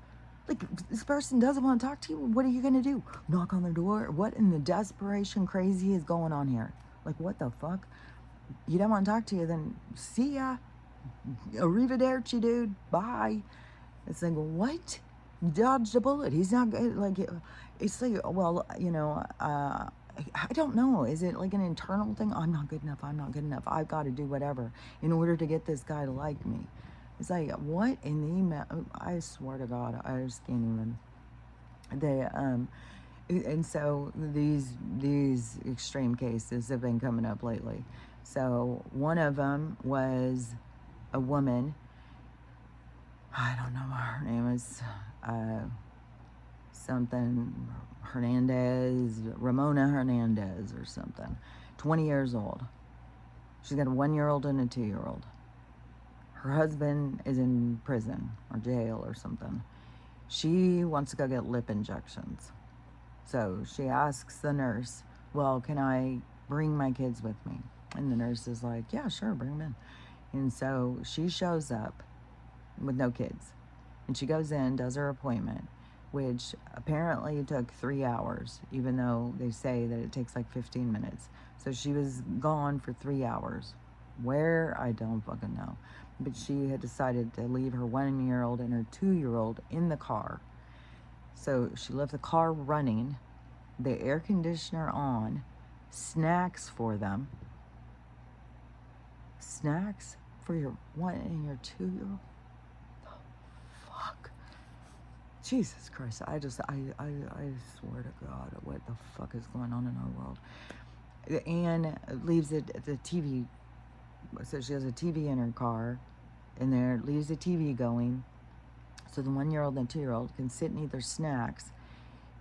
Like, this person doesn't want to talk to you. What are you going to do? Knock on their door? What in the desperation crazy is going on here? Like, what the fuck? You don't want to talk to you, then see ya. Arrivederci, dude. Bye. It's like, what? You dodged a bullet. He's not good. Like, it's like, well, I don't know. Is it like an internal thing? I'm not good enough. I'm not good enough. I've got to do whatever in order to get this guy to like me. It's like, what in the, I swear to God, I just can't even. And so these extreme cases have been coming up lately. So one of them was a woman. I don't know what her name is. Something Hernandez, Ramona Hernandez or something. 20 years old. She's got a 1-year-old and a 2-year-old. Her husband is in prison or jail or something. She wants to go get lip injections. So she asks the nurse, well, can I bring my kids with me? And the nurse is like, yeah, sure, bring them in. And so she shows up with no kids. And she goes in, does her appointment, which apparently took 3 hours, even though they say that it takes like 15 minutes. So she was gone for 3 hours. Where? I don't fucking know. But she had decided to leave her 1-year-old and her 2-year-old in the car. So she left the car running, the air conditioner on, snacks for them. Snacks for your 1 and your 2-year-old? Fuck. Jesus Christ. I swear to God, what the fuck is going on in our world? Anne leaves the TV. So she has a TV in her car, and there leaves the TV going. So the 1-year-old and 2-year-old can sit and eat their snacks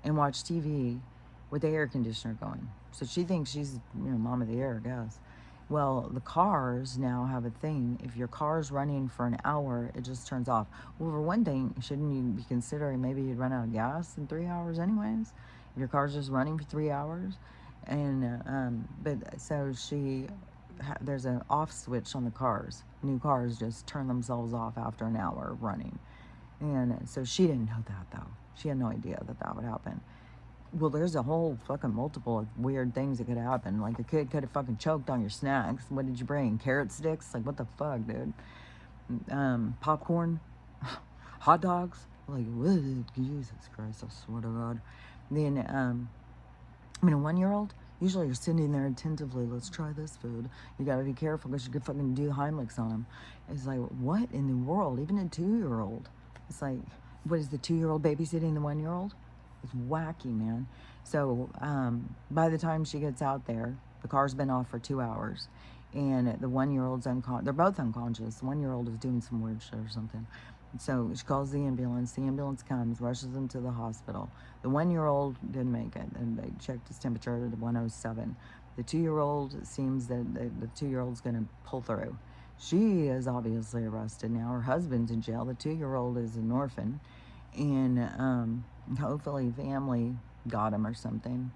and watch TV with the air conditioner going. So she thinks she's, mom of the year, I guess. Well, the cars now have a thing. If your car's running for an hour, it just turns off. Well, for one thing, shouldn't you be considering maybe you'd run out of gas in 3 hours anyways? If your car's just running for 3 hours? And, but so there's an off switch on the cars. New cars just turn themselves off after an hour of running. And so she didn't know that, though. She had no idea that would happen. Well, there's a whole fucking multiple of weird things that could happen. Like, a kid could have fucking choked on your snacks. What did you bring? Carrot sticks? Like, what the fuck, dude? Popcorn? Hot dogs? Like, Jesus Christ, I swear to God. Then, a 1-year-old, usually you're sitting there attentively, let's try this food. You gotta be careful because you could fucking do Heimlichs on them. It's like, what in the world? Even a 2-year-old. It's like, what is the 2-year-old babysitting the 1-year-old? It's wacky, man. So by the time she gets out there, the car's been off for 2 hours, and the 1-year-old's unconscious. They're both unconscious. The 1-year-old is doing some weird shit or something. So she calls the ambulance. The ambulance comes, rushes them to the hospital. The 1-year-old didn't make it, and they checked his temperature at 107. The 2-year-old seems that the 2-year-old's going to pull through. She is obviously arrested now. Her husband's in jail. The 2-year-old is an orphan, and hopefully family got him or something.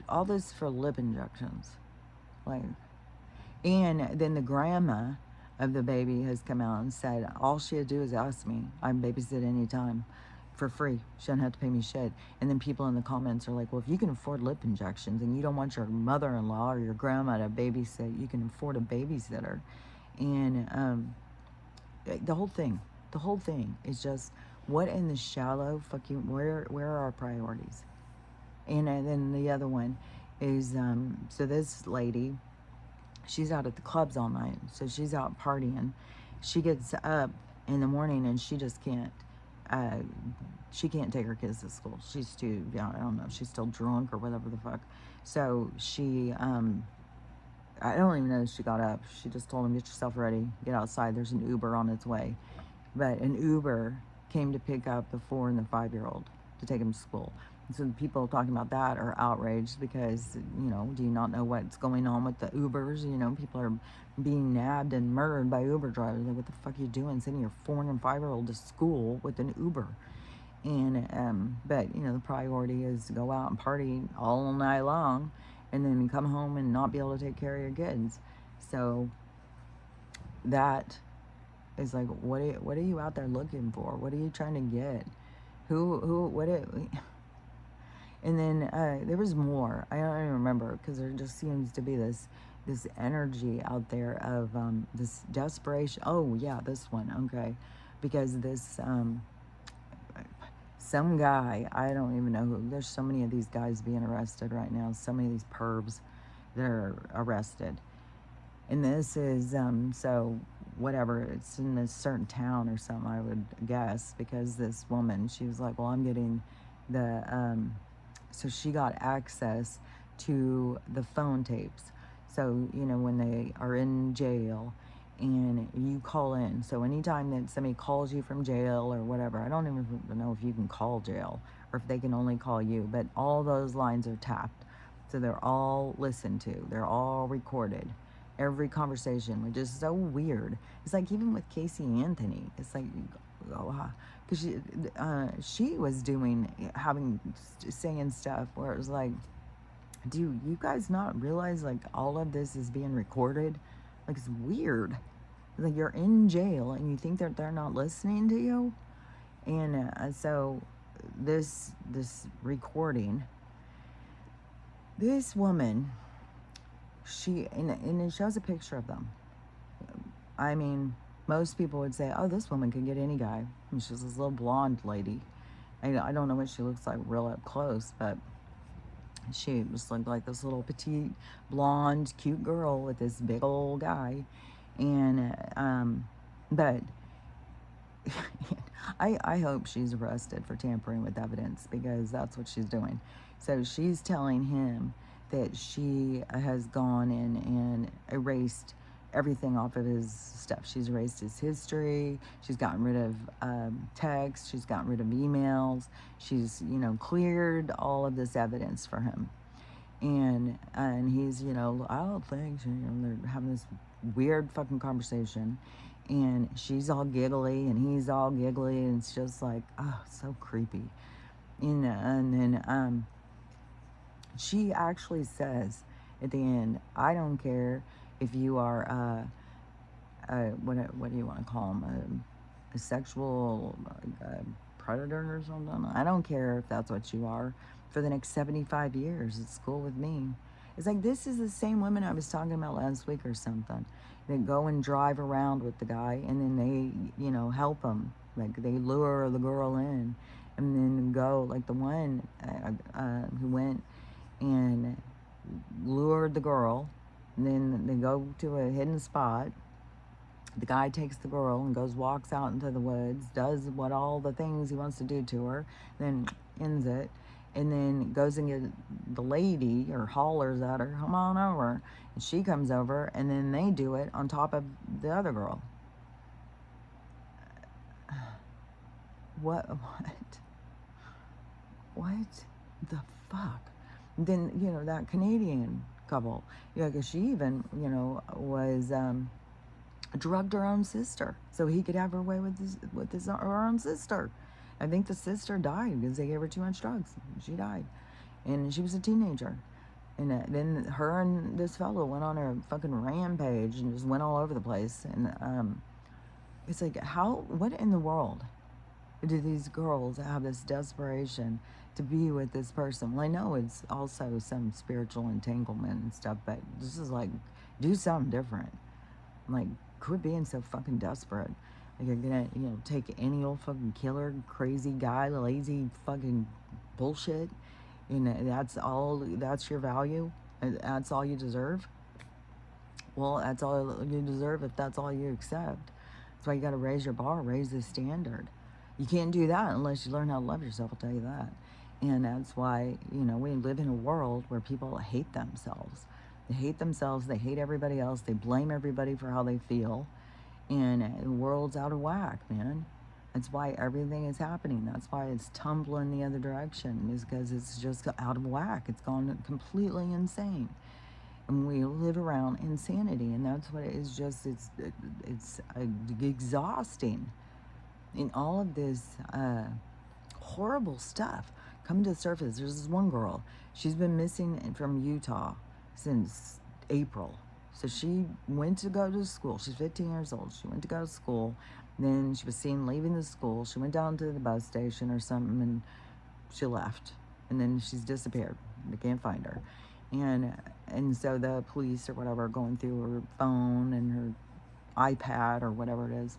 All this for lip injections. Like, and then the grandma of the baby has come out and said, all she had to do is ask me. I babysit any time for free. She doesn't have to pay me shit. And then people in the comments are like, well, if you can afford lip injections and you don't want your mother-in-law or your grandma to babysit, you can afford a babysitter. And the whole thing is just, what in the shallow fucking, where are our priorities? And then the other one is, so this lady, she's out at the clubs all night. So she's out partying. She gets up in the morning and she just can't, she can't take her kids to school. She's too, I don't know, she's still drunk or whatever the fuck. So she, I don't even know if she got up. She just told him, get yourself ready, get outside. There's an Uber on its way. But an Uber came to pick up the 4 and the 5-year-old to take them to school. And so the people talking about that are outraged because, do you not know what's going on with the Ubers? People are being nabbed and murdered by Uber drivers. Like, what the fuck are you doing sending your 4 and 5-year-old to school with an Uber? And, but, the priority is to go out and party all night long and then come home and not be able to take care of your kids. So that is like, what are you out there looking for? What are you trying to get? And then there was more. I don't even remember because there just seems to be this energy out there of this desperation. Oh yeah, this one. Okay, because this some guy, I don't even know who. There's so many of these guys being arrested right now. So many of these pervs that are arrested. And this is so whatever, it's in a certain town or something, I would guess, because this woman, she was like, well, I'm getting the so she got access to the phone tapes. So when they are in jail and you call in, so anytime that somebody calls you from jail or whatever, I don't even know if you can call jail or if they can only call you, but all those lines are tapped, so they're all listened to, they're all recorded. Every conversation, which is so weird. It's like even with Casey Anthony, it's like, because she was saying stuff where it was like, do you guys not realize like all of this is being recorded? Like, it's weird. Like, you're in jail and you think that they're not listening to you. And so this recording, this woman, and it shows a picture of them. I mean, most people would say, oh, this woman can get any guy. And she's this little blonde lady. I don't know what she looks like real up close, but She was like this little petite, blonde, cute girl with this big old guy. And, but I hope she's arrested for tampering with evidence because that's what she's doing. So she's telling him that she has gone in and erased everything off of his stuff. She's erased his history. She's gotten rid of texts. She's gotten rid of emails. She's, cleared all of this evidence for him. And he's, I don't think, they're having this weird fucking conversation. And she's all giggly and he's all giggly. And it's just like, oh, so creepy. And then she actually says at the end, I don't care if you are, what do you want to call them? A sexual predator or something? I don't care if that's what you are. For the next 75 years, it's cool with me. It's like, this is the same women I was talking about last week or something. They go and drive around with the guy and then they, help him. Like, they lure the girl in and then go, like the one who went and lured the girl. And then they go to a hidden spot. The guy takes the girl and walks out into the woods, does all the things he wants to do to her, then ends it, and then goes and gets the lady or hollers at her, come on over. And she comes over, and then they do it on top of the other girl. What the fuck? Then, that Canadian couple, because she even, was, drugged her own sister so he could have her way with her own sister. I think the sister died because they gave her too much drugs. She died, and she was a teenager. And then her and this fellow went on a fucking rampage and just went all over the place. And it's like, what in the world do these girls have this desperation to be with this person? Well, I know it's also some spiritual entanglement and stuff, but this is like, do something different. Like, quit being so fucking desperate. Like, you're gonna, take any old fucking killer, crazy guy, lazy fucking bullshit, and that's your value? That's all you deserve? Well, that's all you deserve if that's all you accept. That's why you gotta raise your bar, raise the standard. You can't do that unless you learn how to love yourself, I'll tell you that. And that's why, we live in a world where people hate themselves. They hate themselves, they hate everybody else, they blame everybody for how they feel, and the world's out of whack, man. That's why everything is happening. That's why it's tumbling the other direction, is because it's just out of whack. It's gone completely insane. And we live around insanity, and that's what it is. Just, it's exhausting. And all of this horrible stuff come to the surface. There's this one girl, she's been missing from Utah since April. So she went to go to school. She's 15 years old. She went to go to school. Then she was seen leaving the school. She went down to the bus station or something, and she left. And then she's disappeared. They can't find her. And so the police or whatever are going through her phone and her iPad or whatever it is.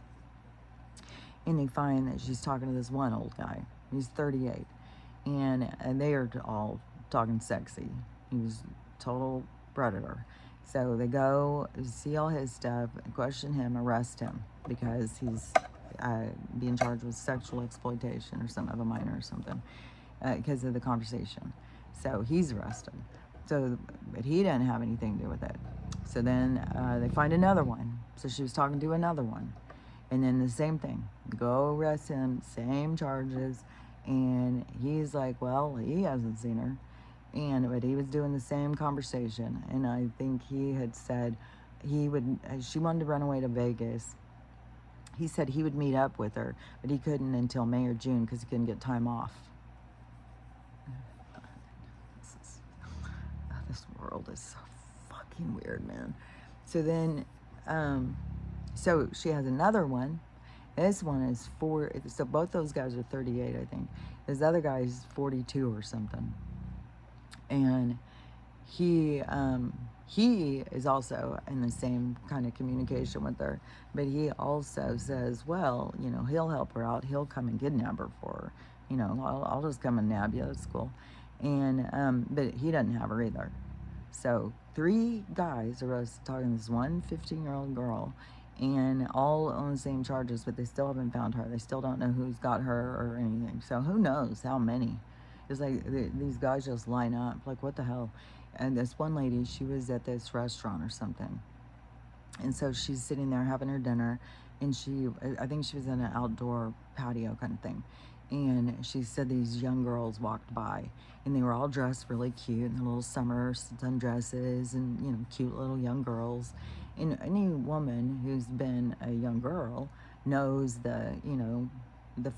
And they find that she's talking to this one old guy. He's 38. And they are all talking sexy. He was a total predator. So they go see all his stuff, question him, arrest him, because he's being charged with sexual exploitation or some of a minor or something, because of the conversation. So he's arrested. So, but he didn't have anything to do with it. So then they find another one. So she was talking to another one. And then the same thing. Go arrest him, same charges. And he's like, well, he hasn't seen her. But he was doing the same conversation. And I think he had said she wanted to run away to Vegas. He said he would meet up with her, but he couldn't until May or June because he couldn't get time off. This world is so fucking weird, man. So then, so she has another one. This one is so both those guys are 38, I think. This other guy is 42 or something. And he is also in the same kind of communication with her, but he also says, well, he'll help her out. He'll come and kidnap her for her. I'll just come and nab you. That's cool. And but he doesn't have her either. So 3 guys arrested talking to this one 15-year-old girl, and all on the same charges, but they still haven't found her. They still don't know who's got her or anything. So who knows how many? It's like these guys just line up. Like, what the hell? And this one lady, she was at this restaurant or something, and so she's sitting there having her dinner, and I think she was in an outdoor patio kind of thing. And she said these young girls walked by, and they were all dressed really cute in their little summer sundresses and, cute little young girls. And any woman who's been a young girl knows the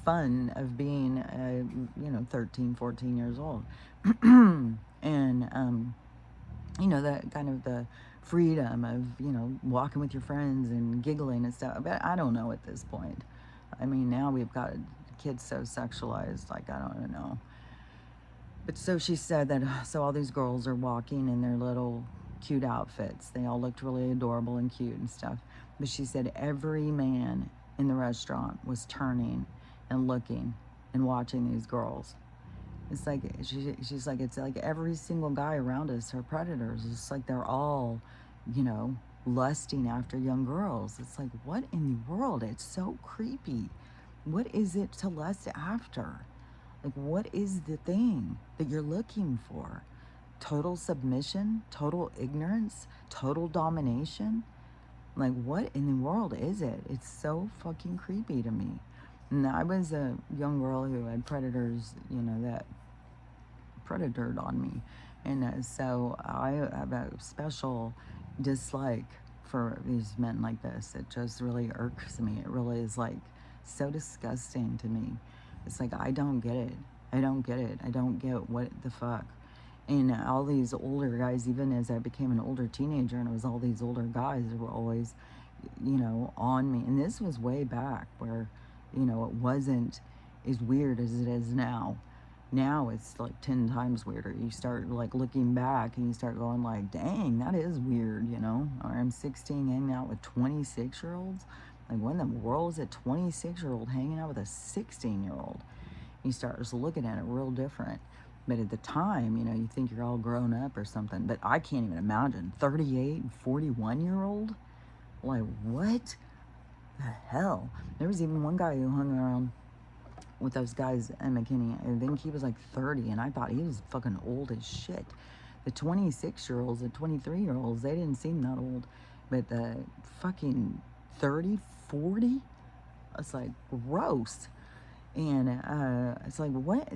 fun of being, 13, 14 years old. And, that kind of the freedom of, walking with your friends and giggling and stuff. But I don't know at this point. I mean, now we've got kids so sexualized, like, I don't know. But so she said that, so all these girls are walking in their little cute outfits. They all looked really adorable and cute and stuff. But she said every man in the restaurant was turning and looking and watching these girls. It's like, she's like, it's like every single guy around us are predators. It's like they're all, lusting after young girls. It's like, what in the world? It's so creepy. What is it to lust after? Like, what is the thing that you're looking for? Total submission? Total ignorance? Total domination? Like, what in the world is it? It's so fucking creepy to me. And I was a young girl who had predators, that predatored on me. And so I have a special dislike for these men like this. It just really irks me. It really is like so disgusting to me. It's like, I don't get it. I don't get it. I don't get what the fuck. And all these older guys, even as I became an older teenager, and it was all these older guys that were always, on me. And this was way back where, it wasn't as weird as it is now. Now it's like 10 times weirder. You start like looking back and you start going like, dang, that is weird, Or I'm 16 hanging out with 26-year-olds. Like, when in the world is a 26-year-old hanging out with a 16-year-old? You start just looking at it real different. But at the time, you think you're all grown up or something. But I can't even imagine 38 and 41-year-old. Like, what the hell? There was even one guy who hung around with those guys at McKinney. I think he was like 30, and I thought he was fucking old as shit. The 26-year-olds, the 23-year-olds, they didn't seem that old. But the fucking 30, 40, it's like gross. And it's like, what?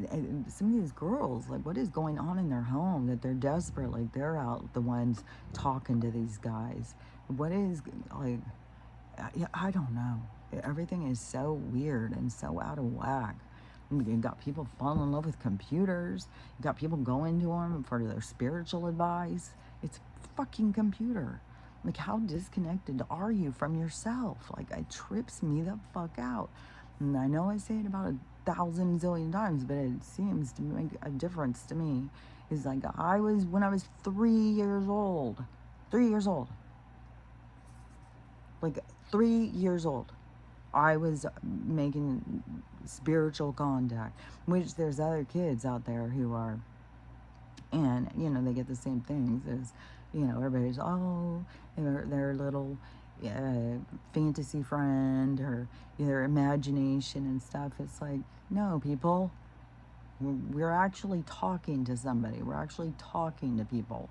Some of these girls, like, what is going on in their home that they're desperate? Like, they're out the ones talking to these guys. What is, like, I don't know. Everything is so weird and so out of whack. You got people falling in love with computers. You got people going to them for their spiritual advice. It's a fucking computer. Like, how disconnected are you from yourself? Like, it trips me the fuck out. And I know I say it about 1,000 zillion times, but it seems to make a difference to me. It's like, when I was 3 years old. 3 years old. Like, 3 years old. I was making spiritual contact, which there's other kids out there who are, and, they get the same things as, everybody's, their little fantasy friend or their imagination and stuff. It's like, no, people, we're actually talking to somebody. We're actually talking to people.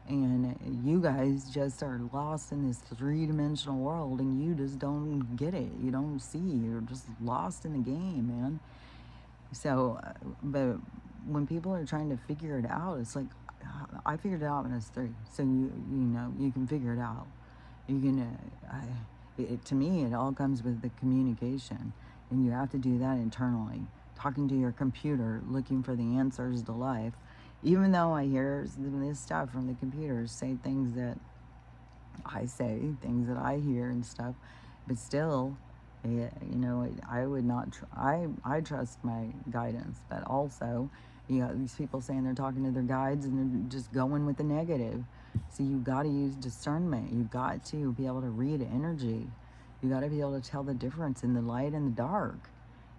And you guys just are lost in this 3-dimensional world, and you just don't get it. You don't see. You're just lost in the game, man. So, but when people are trying to figure it out, it's like, I figured it out when I was 3. So you can figure it out. You can. To me, it all comes with the communication, and you have to do that internally. Talking to your computer, looking for the answers to life. Even though I hear this stuff from the computers say things that I say, things that I hear and stuff, but still, I would not. I trust my guidance, but also, these people saying they're talking to their guides and they're just going with the negative. So you got to use discernment. You got to be able to read energy. You got to be able to tell the difference in the light and the dark.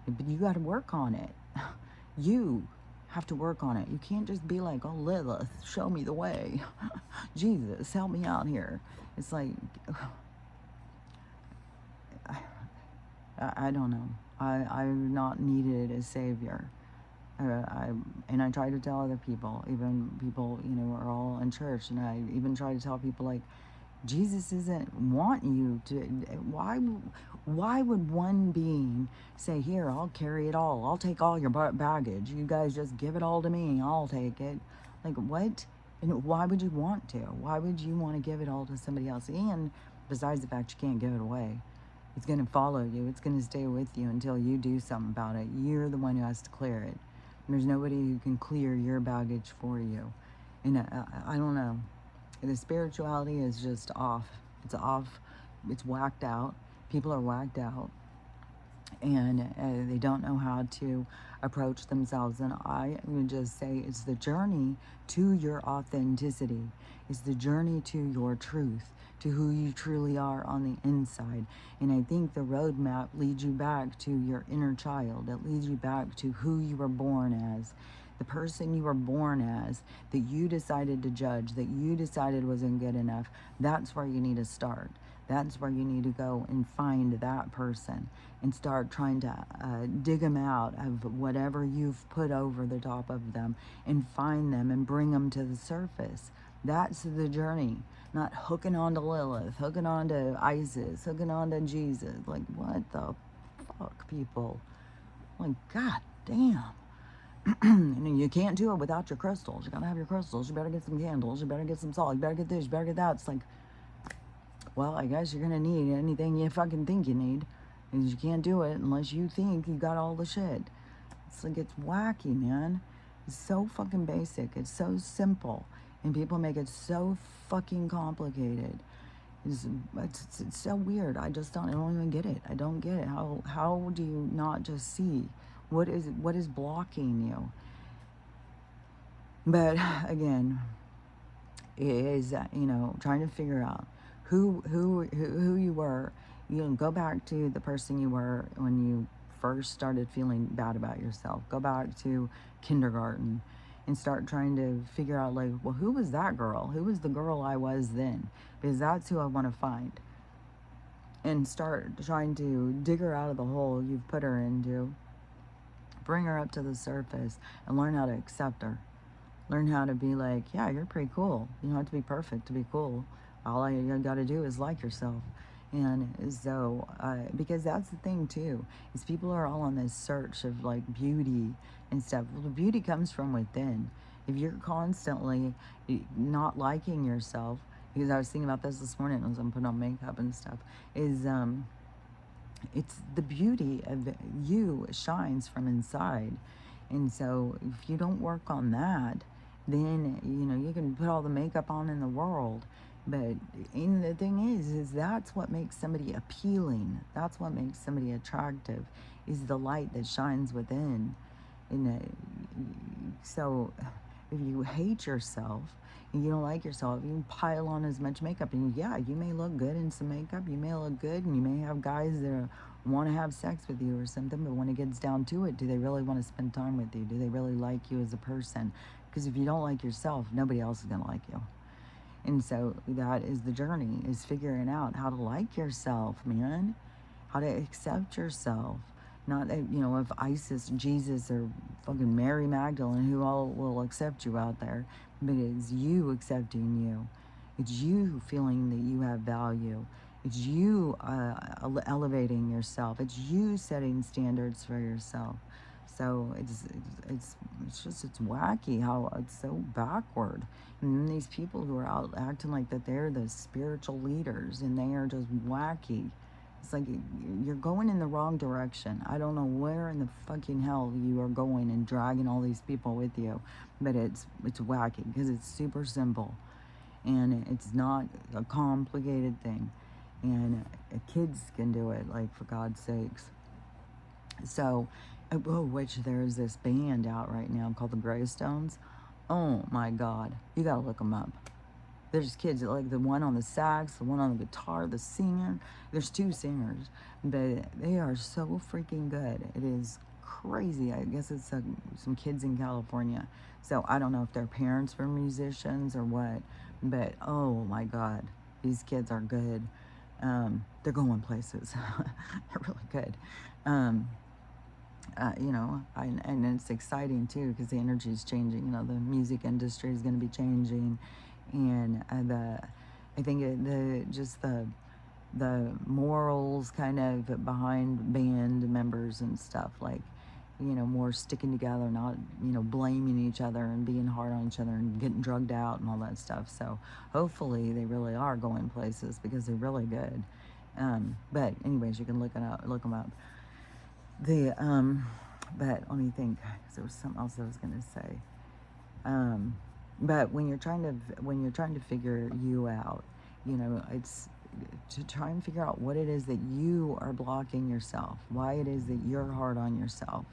But you got to work on it. You have to work on it. You can't just be like, oh, Lilith, show me the way. Jesus, help me out here. It's like, I don't know. I've not needed a savior. And I try to tell other people, even people, you know, are all in church, and I even try to tell people, like, Jesus doesn't want you to. Why would one being say, here, I'll carry it all. I'll take all your baggage. You guys just give it all to me. I'll take it. Like, what? And why would you want to? Why would you want to give it all to somebody else? And besides the fact you can't give it away, it's going to follow you. It's going to stay with you until you do something about it. You're the one who has to clear it. There's nobody who can clear your baggage for you. And I don't know. The spirituality is just off. It's off. It's whacked out. People are whacked out. And they don't know how to approach themselves. And I would just say it's the journey to your authenticity. It's the journey to your truth, to who you truly are on the inside. And I think the roadmap leads you back to your inner child. It leads you back to who you were born as. The person you were born as, that you decided to judge, that you decided wasn't good enough. That's where you need to start. That's where you need to go and find that person and start trying to dig them out of whatever you've put over the top of them, and find them and bring them to the surface. That's the journey. Not hooking on to Lilith, hooking on to Isis, hooking on to Jesus. Like, what the fuck, people? Like, god damn. And you can't do it without your crystals. You gotta have your crystals. You better get some candles. You better get some salt. You better get this. You better get that. It's like, well, I guess you're gonna need anything you fucking think you need, because you can't do it unless you think you got all the shit. It's like, it's wacky, man. It's so fucking basic. It's so simple, and people make it so fucking complicated. It's so weird. I don't even get it. I don't get it. How do you not just see what is blocking you? But again, it is, you know, trying to figure out who you were. You know, go back to the person you were when you first started feeling bad about yourself. Go back to kindergarten and start trying to figure out, like, well, who was that girl? Who was the girl I was then? Because that's who I want to find. And start trying to dig her out of the hole you've put her into. Bring her up to the surface and learn how to accept her. Learn how to be like, yeah, you're pretty cool. You don't have to be perfect to be cool. All you got to do is like yourself. And so, because that's the thing too, is people are all on this search of like beauty and stuff. Well, the beauty comes from within. If you're constantly not liking yourself, because I was thinking about this morning as I'm putting on makeup and stuff, is it's the beauty of you shines from inside. And so if you don't work on that, then, you know, you can put all the makeup on in the world. But and the thing is that's what makes somebody appealing. That's what makes somebody attractive, is the light that shines within. And so if you hate yourself and you don't like yourself, you can pile on as much makeup. And yeah, you may look good in some makeup. You may look good, and you may have guys that want to have sex with you or something. But when it gets down to it, do they really want to spend time with you? Do they really like you as a person? Because if you don't like yourself, nobody else is going to like you. And so that is the journey, is figuring out how to like yourself, man. How to accept yourself. Not, you know, if Isis, Jesus, or fucking Mary Magdalene, who all will accept you out there. But it's you accepting you. It's you feeling that you have value. It's you elevating yourself. It's you setting standards for yourself. So it's wacky how it's so backward. And then these people who are out acting like that they're the spiritual leaders, and they are just wacky. It's like you're going in the wrong direction. I don't know where in the fucking hell you are going and dragging all these people with you, but it's wacky because it's super simple, and it's not a complicated thing, and kids can do it, like, for God's sakes. So, which there's this band out right now called the Greystones. Oh my God, you gotta look them up. There's kids, like the one on the sax, the one on the guitar, the singer. There's two singers, but they are so freaking good. It is crazy. I guess it's some kids in California. So I don't know if their parents were musicians or what, but oh my God, these kids are good. They're going places. They're really good. Um, and it's exciting too because the energy is changing. The music industry is going to be changing, and I think the morals kind of behind band members and stuff, like, more sticking together, not, blaming each other and being hard on each other and getting drugged out and all that stuff. So hopefully they really are going places because they're really good. But anyways, you can look them up. But let me think, because there was something else I was going to say. But when you're trying to figure you out, it's to try and figure out what it is that you are blocking yourself, why it is that you're hard on yourself,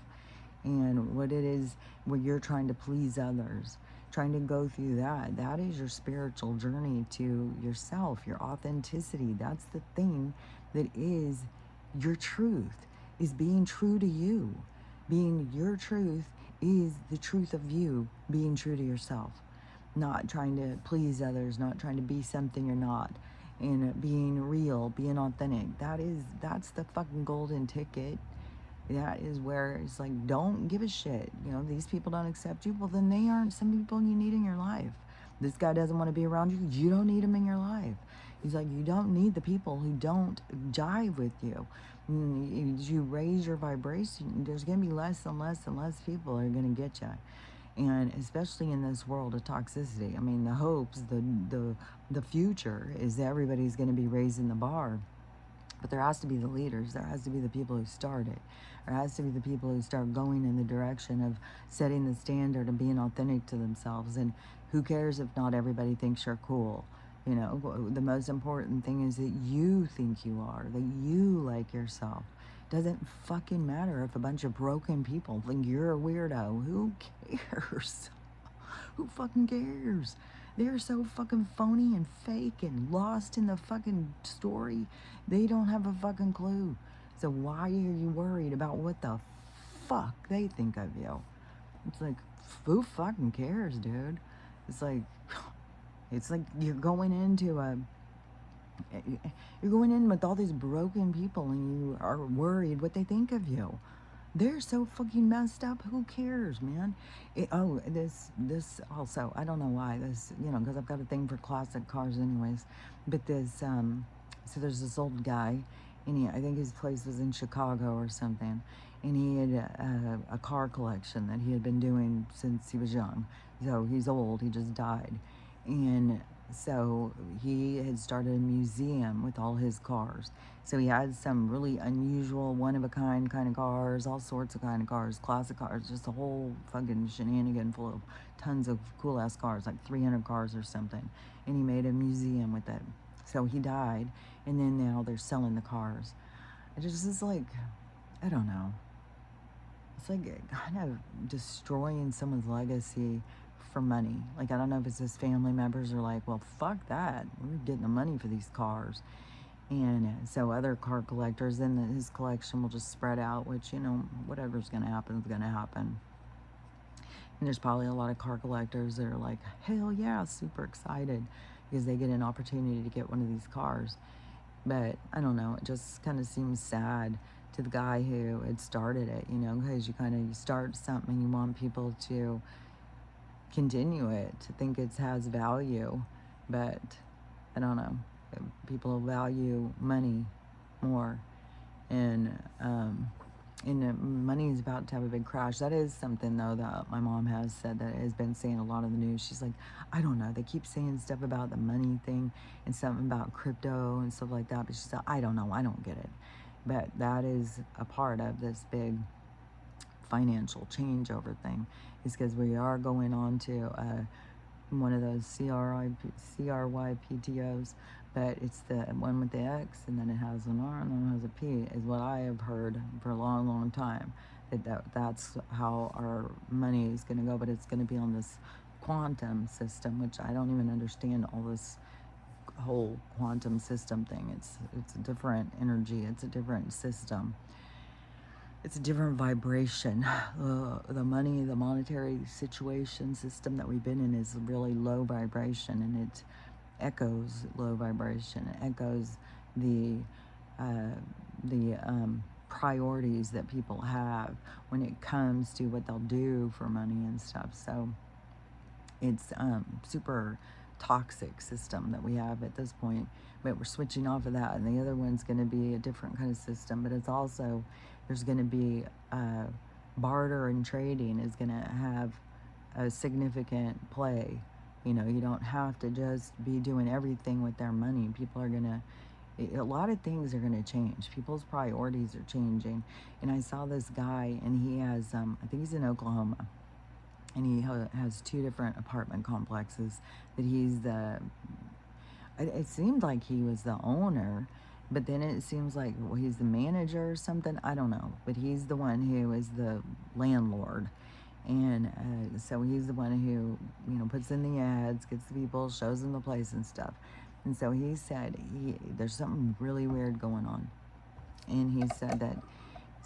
and what it is where you're trying to please others, trying to go through that. That is your spiritual journey to yourself, your authenticity. That's the thing that is your truth, is being true to you. Being your truth is the truth of you being true to yourself, not trying to please others, not trying to be something you're not, and being real, being authentic. That's the fucking golden ticket. That is where it's like, don't give a shit. These people don't accept you. Well, then they aren't some people you need in your life. This guy doesn't want to be around you. You don't need him in your life. He's like, you don't need the people who don't jive with you. As you raise your vibration, there's going to be less and less and less people are going to get you. And especially in this world of toxicity, I mean, the hopes, the future is that everybody's going to be raising the bar. But there has to be the leaders. There has to be the people who start it. There has to be the people who start going in the direction of setting the standard and being authentic to themselves. And who cares if not everybody thinks you're cool? The most important thing is that you think you are, that you like yourself. Doesn't fucking matter if a bunch of broken people think you're a weirdo. Who cares? Who fucking cares? They're so fucking phony and fake and lost in the fucking story. They don't have a fucking clue. So why are you worried about what the fuck they think of you? It's like, who fucking cares, dude? It's like you're going in with all these broken people and you are worried what they think of you. They're so fucking messed up. Who cares, man? This also, I don't know why this, because I've got a thing for classic cars anyways. But so there's this old guy, and I think his place was in Chicago or something. And he had a car collection that he had been doing since he was young. So he's old, he just died. And so he had started a museum with all his cars. So he had some really unusual, one-of-a-kind kind of cars, all sorts of kind of cars, classic cars, just a whole fucking shenanigan full of tons of cool-ass cars, like 300 cars or something. And he made a museum with it. So he died, and then now they're selling the cars. It just is like, I don't know. It's like kind of destroying someone's legacy for money. Like, I don't know if it's his family members are like, well, fuck that. We're getting the money for these cars. And so other car collectors, then his collection will just spread out, which, whatever's going to happen is going to happen. And there's probably a lot of car collectors that are like, hell yeah, super excited because they get an opportunity to get one of these cars. But I don't know, it just kind of seems sad to the guy who had started it, because you start something, you want people to continue it, to think it has value. But I don't know, people value money more, and money is about to have a big crash. That is something, though, that my mom has said, that has been saying a lot of the news. She's like, I don't know, they keep saying stuff about the money thing and something about crypto and stuff like that, but she said, I don't know, I don't get it. But that is a part of this big financial changeover thing, is because we are going on to one of those CRYPTOs, but it's the one with the X, and then it has an R, and then it has a P, is what I have heard for a long, long time. That's how our money is going to go, but it's going to be on this quantum system, which I don't even understand all this whole quantum system thing. It's a different energy. It's a different system. it's a different vibration. The money, the monetary situation system that we've been in is really low vibration, and it echoes low vibration. It echoes the uh, priorities that people have when it comes to what they'll do for money and stuff. So it's super toxic system that we have at this point, but we're switching off of that, and the other one's going to be a different kind of system. But it's also, there's going to be barter and trading is going to have a significant play. You know, you don't have to just be doing everything with their money. People are going to, a lot of things are going to change. People's priorities are changing. And I saw this guy, and he has, I think he's in Oklahoma, and he has 2 different apartment complexes that he's the, it seemed like he was the owner, but then it seems like, well, he's the manager or something. I don't know, but he's the one who is the landlord. And so he's the one who, you know, puts in the ads, gets the people, shows them the place and stuff. And so he said there's something really weird going on. And he said that,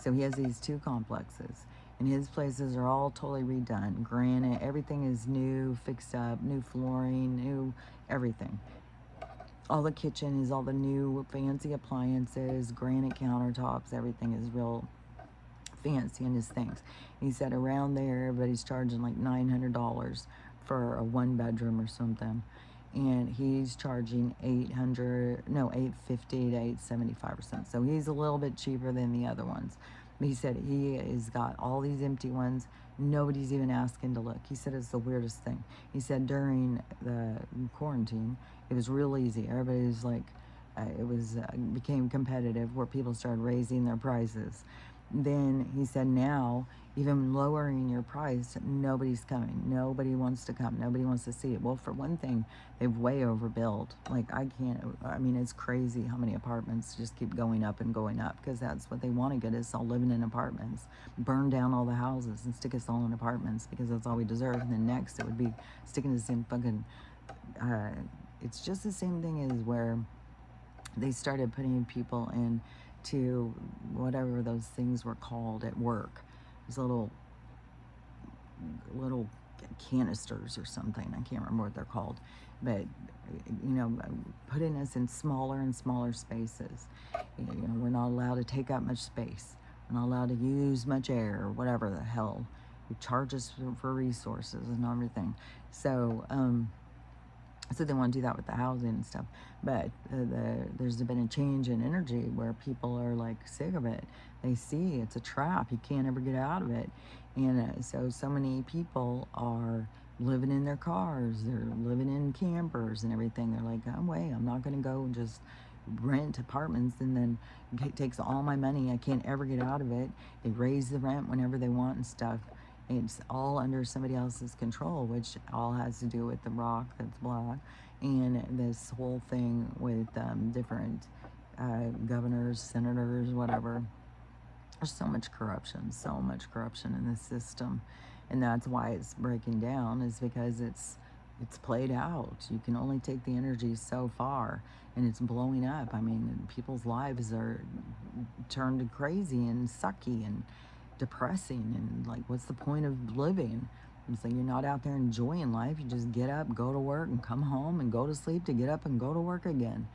so he has these 2 complexes, and his places are all totally redone. Granite, everything is new, fixed up, new flooring, new everything. All the kitchen is all the new fancy appliances, granite countertops, everything is real fancy in his things. He said around there, everybody's charging like $900 for a 1-bedroom or something. And he's charging $850 to $875. So he's a little bit cheaper than the other ones. But he said he has got all these empty ones. Nobody's even asking to look. He said it's the weirdest thing. He said during the quarantine, it was real easy. Everybody was like, it was became competitive where people started raising their prices. Then he said now, even lowering your price, nobody's coming. Nobody wants to come. Nobody wants to see it. Well, for one thing, they've way overbuilt. Like, I mean, it's crazy how many apartments just keep going up and going up, because that's what they want to get us all living in apartments. Burn down all the houses and stick us all in apartments, because that's all we deserve. And then next, it would be sticking us in fucking, it's just the same thing as where they started putting people in to whatever those things were called at work. These little canisters or something. I can't remember what they're called. But, you know, putting us in smaller and smaller spaces. You know, we're not allowed to take up much space. We're not allowed to use much air, or whatever the hell. You charge us for resources and everything. So, so they want to do that with the housing and stuff. But there's been a change in energy where people are like sick of it. They see it's a trap. You can't ever get out of it. And so many people are living in their cars. They're living in campers and everything. They're like, oh, wait, I'm not going to go and just rent apartments, and then it takes all my money. I can't ever get out of it. They raise the rent whenever they want and stuff. It's all under somebody else's control, which all has to do with the rock that's black, and this whole thing with different governors, senators, whatever. There's so much corruption in this system, and that's why it's breaking down, is because it's played out. You can only take the energy so far, and it's blowing up. I mean, people's lives are turned crazy and sucky and depressing, and like, what's the point of living? It's like you're not out there enjoying life. You just get up, go to work, and come home and go to sleep to get up and go to work again.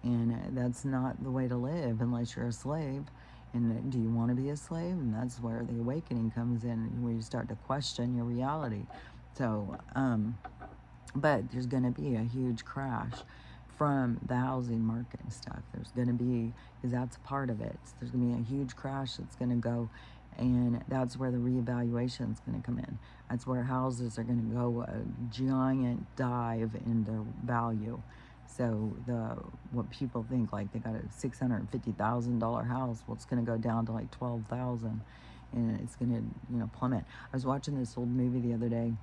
And that's not the way to live unless you're a slave. And do you want to be a slave? And that's where the awakening comes in, where you start to question your reality. So, but there's going to be a huge crash from the housing market and stuff. There's going to be, because that's part of it. There's going to be a huge crash that's going to go, and that's where the reevaluation is going to come in. That's where houses are going to go a giant dive in their value. So what people think, like they got a $650,000 house, well, it's going to go down to like $12,000, and it's going to, you know, plummet. I was watching this old movie the other day,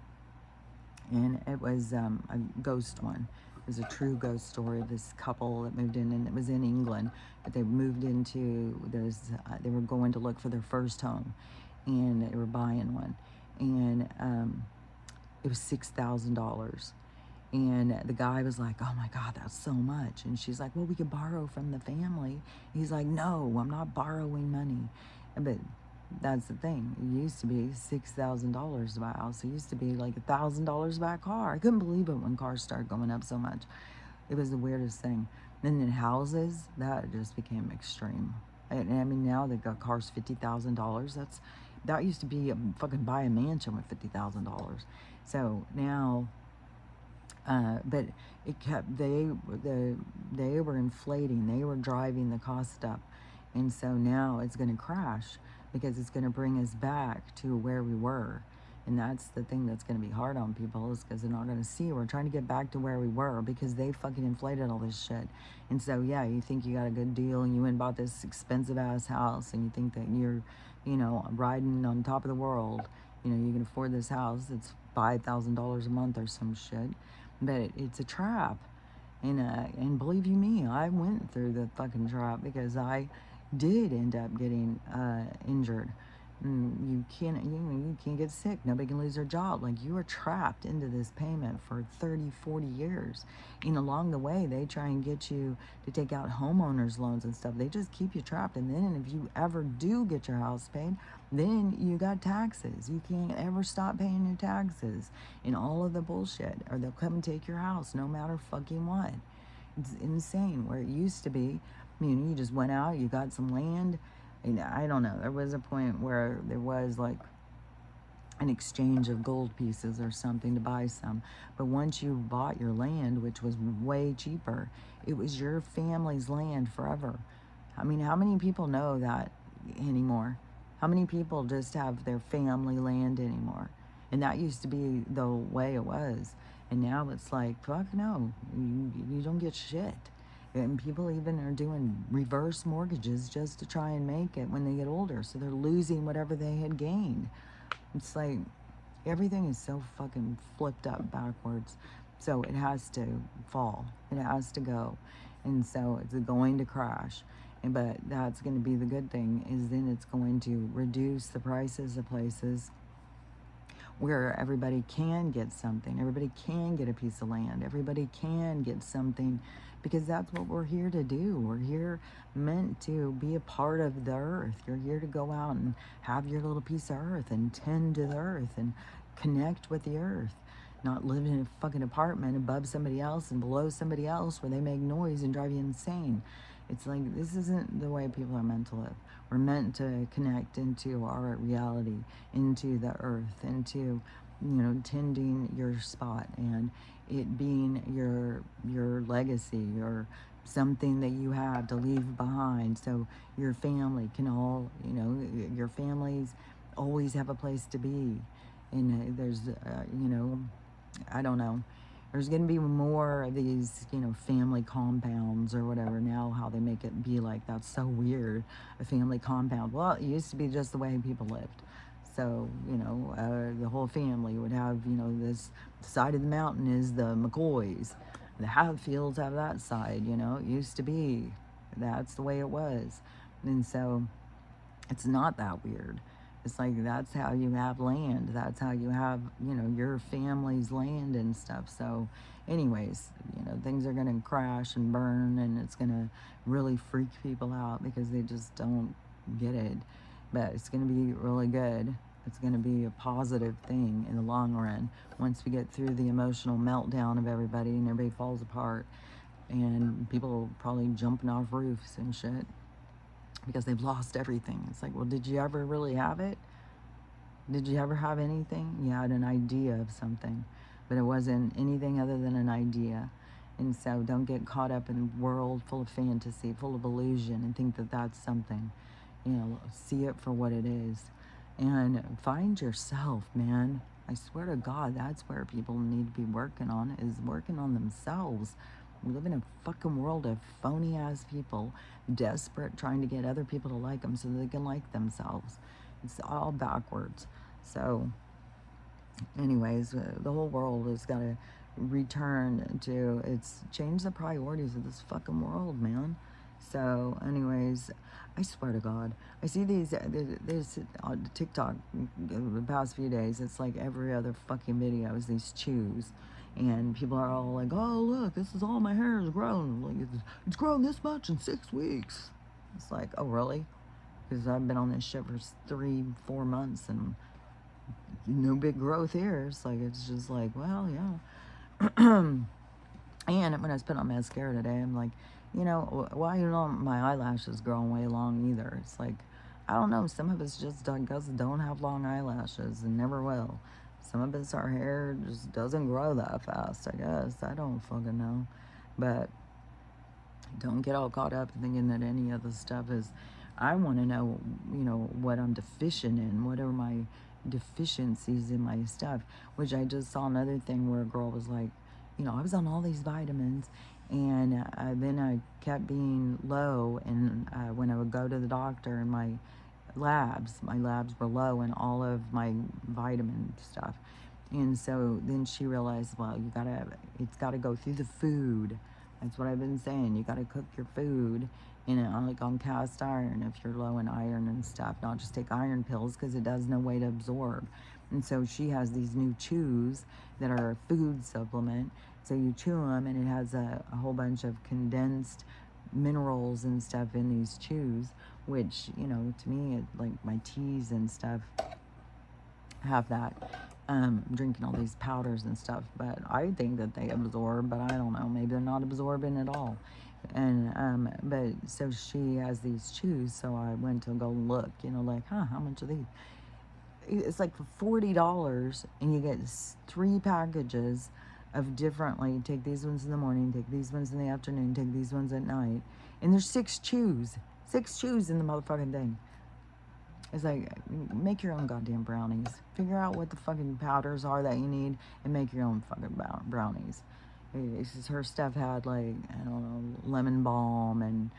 and it was a ghost one. It was a true ghost story of this couple that moved in, and it was in England, but they moved into this, they were going to look for their first home, and they were buying one, and it was $6,000. And the guy was like, oh my God, that's so much. And she's like, well, we could borrow from the family. He's like, no, I'm not borrowing money. But that's the thing. It used to be $6,000 to buy a house. It used to be like $1,000 to buy a car. I couldn't believe it when cars started going up so much. It was the weirdest thing. And then houses, that just became extreme. And I mean, now they've got cars $50,000. That used to be fucking buy a mansion with $50,000. So now, but it kept they were inflating. They were driving the cost up, and so now it's going to crash because it's going to bring us back to where we were. And that's the thing that's going to be hard on people, is because they're not going to see we're trying to get back to where we were because they fucking inflated all this shit. And so, yeah, you think you got a good deal and you went and bought this expensive ass house and you think that you're, riding on top of the world. You can afford this house. It's $5,000 a month or some shit. But it's a trap. And believe you me, I went through the fucking trap because I did end up getting injured. You can't get sick. Nobody can lose their job. Like, you are trapped into this payment for 30, 40 years. And along the way, they try and get you to take out homeowners loans and stuff. They just keep you trapped. And then if you ever do get your house paid, then you got taxes. You can't ever stop paying your taxes and all of the bullshit. Or they'll come and take your house no matter fucking what. It's insane. Where it used to be, you just went out, you got some land. And I don't know, there was a point where there was like an exchange of gold pieces or something to buy some. But once you bought your land, which was way cheaper, it was your family's land forever. I mean, how many people know that anymore? How many people just have their family land anymore? And that used to be the way it was. And now it's like, fuck no, you don't get shit. And people even are doing reverse mortgages just to try and make it when they get older. So they're losing whatever they had gained. It's like everything is so fucking flipped up backwards. So it has to fall. It has to go. And so it's going to crash. But that's going to be the good thing, is then it's going to reduce the prices of places where everybody can get something. Everybody can get a piece of land. Everybody can get something, because that's what we're here to do. We're here meant to be a part of the earth. You're here to go out and have your little piece of earth and tend to the earth and connect with the earth. Not live in a fucking apartment above somebody else and below somebody else where they make noise and drive you insane. It's like, this isn't the way people are meant to live. We're meant to connect into our reality, into the earth, into, tending your spot and it being your legacy, your something that you have to leave behind, so your family can all, your families always have a place to be. And there's, I don't know. There's going to be more of these, family compounds or whatever now, how they make it be like, that's so weird, a family compound. Well, it used to be just the way people lived. So, the whole family would have, this side of the mountain is the McCoys. The Hatfields have that side, it used to be. That's the way it was. And so it's not that weird. It's like, that's how you have land. That's how you have, your family's land and stuff. So anyways, things are going to crash and burn, and it's going to really freak people out because they just don't get it. But it's going to be really good. It's going to be a positive thing in the long run once we get through the emotional meltdown of everybody and everybody falls apart and people probably jumping off roofs and shit because they've lost everything. It's like, well, did you ever really have it? Did you ever have anything? You had an idea of something, but it wasn't anything other than an idea. And so don't get caught up in a world full of fantasy, full of illusion, and think that that's something. See it for what it is. And find yourself, man. I swear to God, that's where people need to be working on, is working on themselves. We live in a fucking world of phony ass people, desperate, trying to get other people to like them so they can like themselves. It's all backwards. So anyways, the whole world has got to return to, change the priorities of this fucking world, man. So anyways, I swear to God, I see these on TikTok the past few days. It's like every other fucking video is these chews. And people are all like, oh, look, this is all my hair has grown. Like, it's grown this much in 6 weeks. It's like, oh, really? because I've been on this shit for 3-4 months and no big growth here. It's like, it's just like, well, yeah. And when I was putting on mascara today, I'm like, you know, why don't my eyelashes growing way long either? It's like, I don't know. Some of it's just because don't have long eyelashes and never will. Some of it's our hair just doesn't grow that fast, I guess. I don't fucking know. But don't get all caught up thinking that any of the stuff is. I want to know, you know, what I'm deficient in. What are my deficiencies in my stuff? Which I just saw another thing where a girl was like, you know, I was on all these vitamins, and then I kept being low. And when I would go to the doctor, and my labs were low in all of my vitamin stuff. And so then she realized, well, it's gotta go through the food. That's what I've been saying. You gotta cook your food in it, like on cast iron if you're low in iron and stuff. Not just take iron pills because it does no way to absorb. And so she has these new chews that are a food supplement. So you chew them, and it has a whole bunch of condensed minerals and stuff in these chews, which, you know, to me, like my teas and stuff have that. Drinking all these powders and stuff, but I think that they absorb, but I don't know, maybe they're not absorbing at all. And but so she has these chews, so I went to go look, you know, like, how much are these? It's like for $40, and you get 3 packages of different, like, you take these ones in the morning, take these ones in the afternoon, take these ones at night, and there's 6 chews in the motherfucking thing. It's like, make your own goddamn brownies. Figure out what the fucking powders are that you need and make your own fucking brownies. It's just, her stuff had, like, I don't know, lemon balm and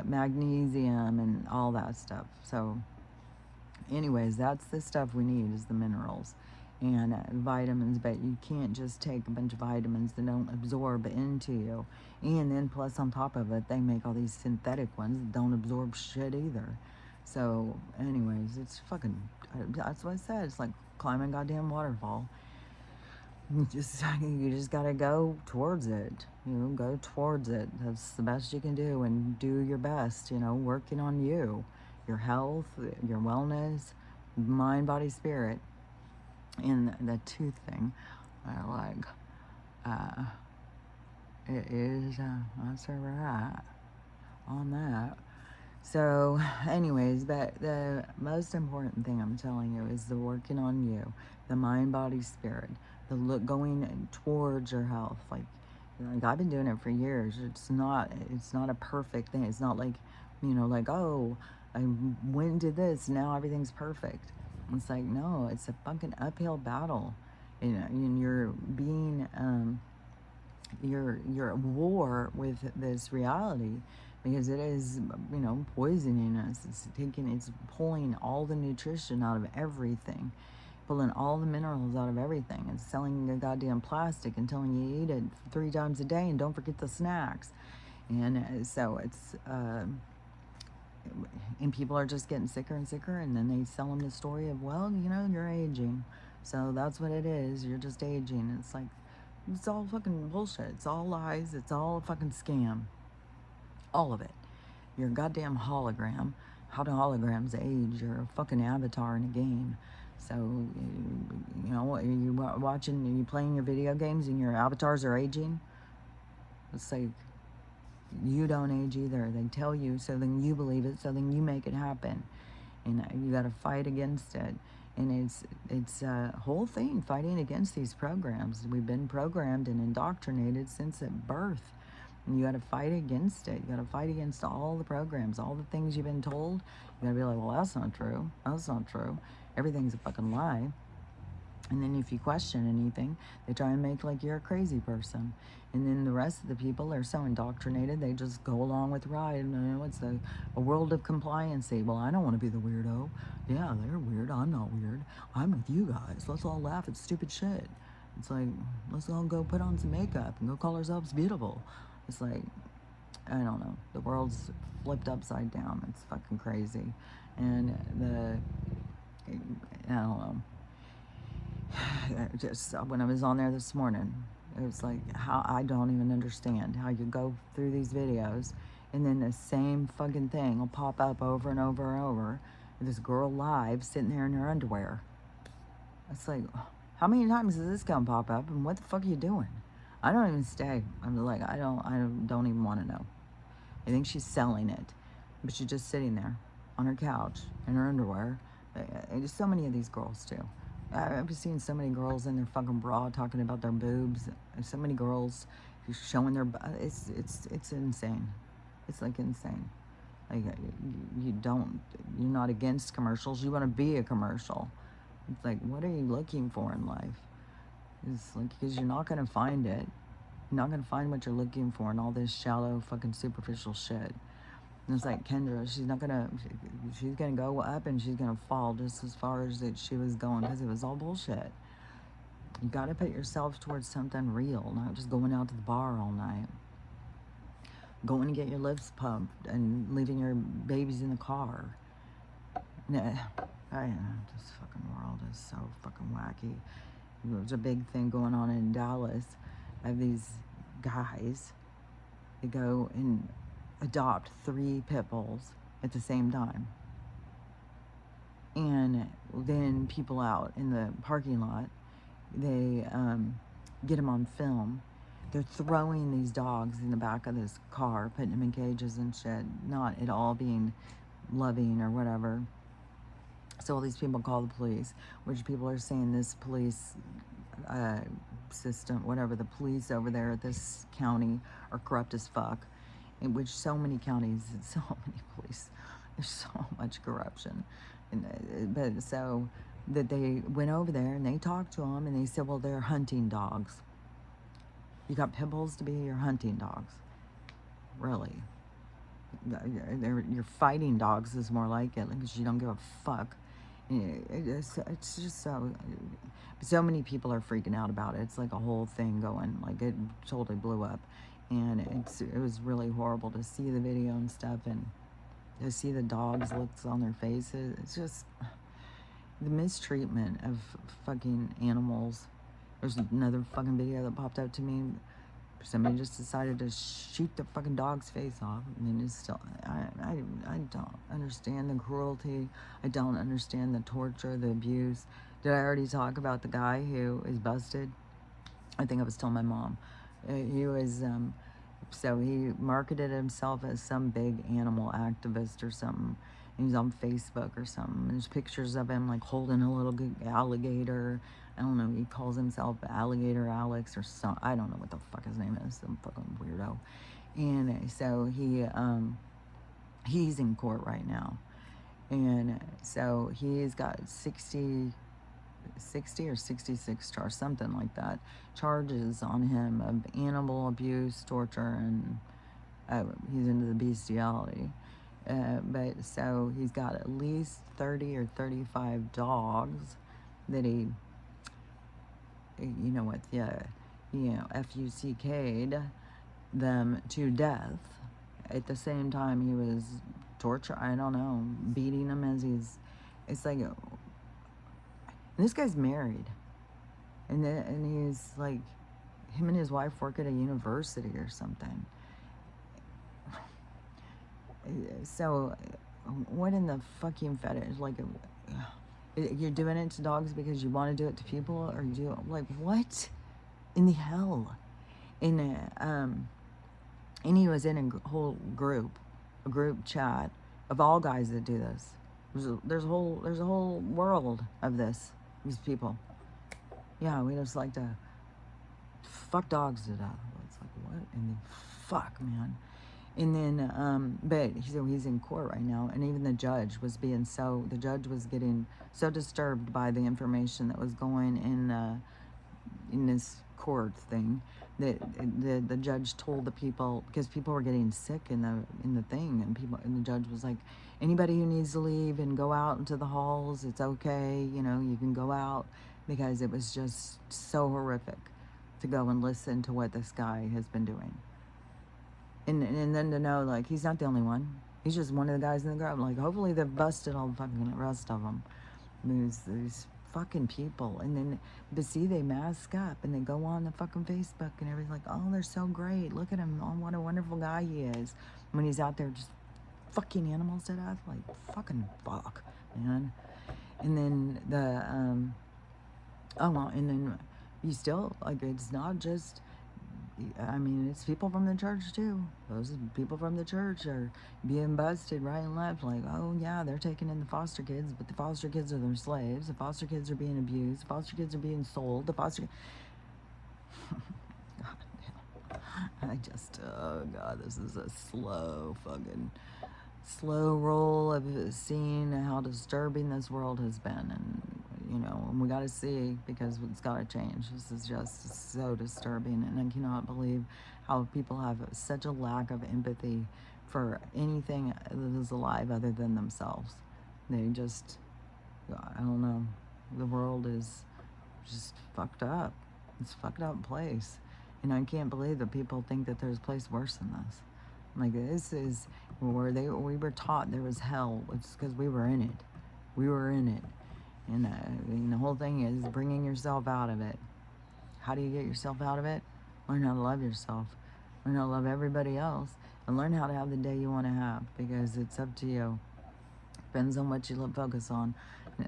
magnesium and all that stuff. So anyways, that's the stuff we need, is the minerals and vitamins. But you can't just take a bunch of vitamins that don't absorb into you. And then plus on top of it, they make all these synthetic ones that don't absorb shit either. So anyways, it's fucking, that's what I said. It's like climbing a goddamn waterfall. You just gotta go towards it. You know, go towards it. That's the best you can do, and do your best, you know, working on you, your health, your wellness, mind, body, spirit. And the tooth thing, I like, it is, that's where we're at on that. So anyways, but the most important thing I'm telling you is the working on you, the mind, body, spirit, the look, going towards your health. Like I've been doing it for years. It's not a perfect thing. It's not like, you know, like, oh, I went and did this, now everything's perfect. It's like, no, it's a fucking uphill battle. You know, and you're being, you're at war with this reality, because it is, you know, poisoning us. It's pulling all the nutrition out of everything, pulling all the minerals out of everything. It's selling the goddamn plastic and telling you eat it 3 times a day and don't forget the snacks. And so it's, and people are just getting sicker and sicker, and then they sell them the story of, well, you know, you're aging. So that's what it is. You're just aging. It's like, it's all fucking bullshit. It's all lies. It's all a fucking scam. All of it. You're a goddamn hologram. How do holograms age? You're a fucking avatar in a game. So, you know, are you watching, are you playing your video games and your avatars are aging? It's like, you don't age either. They tell you, so then you believe it, so then you make it happen. And you got to fight against it. And it's a whole thing, fighting against these programs. We've been programmed and indoctrinated since at birth. And you got to fight against it. You got to fight against all the programs, all the things you've been told. You got to be like, well, that's not true. That's not true. Everything's a fucking lie. And then if you question anything, they try and make like you're a crazy person. And then the rest of the people are so indoctrinated, they just go along with the ride. And, you know, it's a world of compliancy. Well, I don't want to be the weirdo. Yeah, they're weird. I'm not weird. I'm with you guys. Let's all laugh at stupid shit. It's like, let's all go put on some makeup and go call ourselves beautiful. It's like, I don't know. The world's flipped upside down. It's fucking crazy. And I don't know. Just when I was on there this morning, it was like, how, I don't even understand how you go through these videos And then the same fucking thing will pop up over and over and over. This girl live sitting there in her underwear. It's like, how many times is this gonna pop up? And what the fuck are you doing? I don't even stay. I'm like, I don't even want to know. I think she's selling it, but she's just sitting there on her couch in her underwear. There's so many of these girls too. I've seen so many girls in their fucking bra talking about their boobs. So many girls showing their. It's insane. It's like insane. Like you're not against commercials. You want to be a commercial. It's like, what are you looking for in life? It's like, because you're not going to find it. You're not going to find what you're looking for in all this shallow, fucking superficial shit. And it's like Kendra, she's going to go up and she's going to fall just as far as that she was going, because it was all bullshit. You got to put yourself towards something real, not just going out to the bar all night. Going to get your lips pumped and leaving your babies in the car. Nah, this fucking world is so fucking wacky. There's a big thing going on in Dallas of these guys that go and adopt 3 pit bulls at the same time. And then people out in the parking lot, they get them on film. They're throwing these dogs in the back of this car, putting them in cages and shit, not at all being loving or whatever. So all these people call the police, which people are saying this police system, whatever, the police over there at this county are corrupt as fuck, in which so many counties and so many police, there's so much corruption. But so that they went over there and they talked to them and they said, well, they're hunting dogs. You got pit bulls to be your hunting dogs. Really. Your fighting dogs is more like it, because you don't give a fuck. It's just so many people are freaking out about it. It's like a whole thing going, like it totally blew up, and it was really horrible to see the video and stuff, and to see the dogs' looks on their faces. It's just the mistreatment of fucking animals. There's another fucking video that popped up to me. Somebody just decided to shoot the fucking dog's face off. I mean, it's still, I don't understand the cruelty. I don't understand the torture, the abuse. Did I already talk about the guy who is busted? I think I was telling my mom. He was, so he marketed himself as some big animal activist or something. And he's on Facebook or something. And there's pictures of him like holding a little alligator. I don't know, he calls himself Alligator Alex or some, I don't know what the fuck his name is, some fucking weirdo. And so he's in court right now. And so he's got 60 or 66 charges, something like that, charges on him of animal abuse, torture, and he's into the bestiality. But so he's got at least 30 or 35 dogs that he, FUCK'd them to death. At the same time, he was beating them as it's like, this guy's married. And he's like, him and his wife work at a university or something. So, what in the fucking fetish? Like, you're doing it to dogs because you want to do it to people, or like, what in the hell? And he was in a whole group chat of all guys that do this. There's a whole world of these people. Yeah, we just like to fuck dogs to death. It's like, what in the fuck, man? And then, but he's in court right now, and even the judge was getting so disturbed by the information that was going in this court thing, that the judge told the people, because people were getting sick in the thing, and the judge was like, anybody who needs to leave and go out into the halls, it's okay, you can go out, because it was just so horrific to go and listen to what this guy has been doing. And then to know, like, he's not the only one. He's just one of the guys in the group. Like, hopefully they've busted all the fucking rest of them. These fucking people. And then, but see, they mask up and they go on the fucking Facebook and everything's like, oh, they're so great. Look at him. Oh, what a wonderful guy he is. when he's out there just fucking animals to death, like fucking fuck, man. And then oh well, and then you still, like, it's not just, I mean, it's people from the church too. Those people from the church are being busted right and left. Like, oh yeah, they're taking in the foster kids, but the foster kids are their slaves. The foster kids are being abused. The foster kids are being sold. The foster, God damn. I just, oh God, this is a slow roll of seeing how disturbing this world has been. And and we got to see, because it's got to change. This is just so disturbing, and I cannot believe how people have such a lack of empathy for anything that is alive other than themselves. They just, I don't know, the world is just fucked up. It's a fucked up place, and I can't believe that people think that there's a place worse than this. Like, this is where we were taught there was hell. It's because we were in it. We were in it. And the whole thing is bringing yourself out of it. How do you get yourself out of it? Learn how to love yourself. Learn how to love everybody else. And learn how to have the day you want to have, because it's up to you. Depends on what you focus on.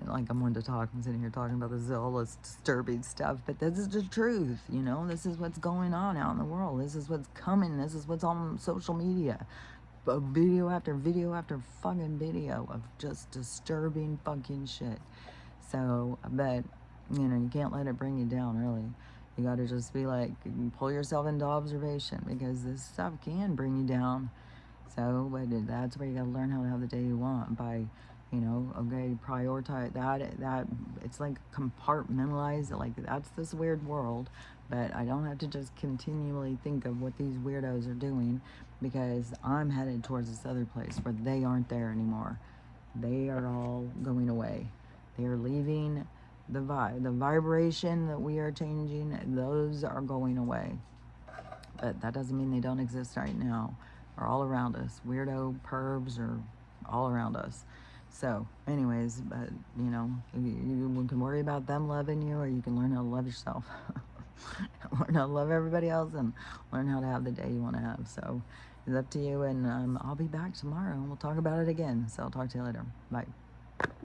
Like, I'm one to talk. I'm sitting here talking about all this disturbing stuff, but this is the truth, This is what's going on out in the world. This is what's coming. This is what's on social media. Video after video after fucking video of just disturbing fucking shit. So, but, you can't let it bring you down, really. You got to just be like, pull yourself into observation, because this stuff can bring you down. So, but that's where you got to learn how to have the day you want by, okay, prioritize that it's like compartmentalize it. Like, that's this weird world, but I don't have to just continually think of what these weirdos are doing, because I'm headed towards this other place where they aren't there anymore. They are all going away. They are leaving the vibration that we are changing. Those are going away, but that doesn't mean they don't exist right now. Are all around us. Weirdo pervs are all around us. So, anyways, but you can worry about them loving you, or you can learn how to love yourself. Learn how to love everybody else, and learn how to have the day you want to have. So, it's up to you, and I'll be back tomorrow, and we'll talk about it again. So, I'll talk to you later. Bye.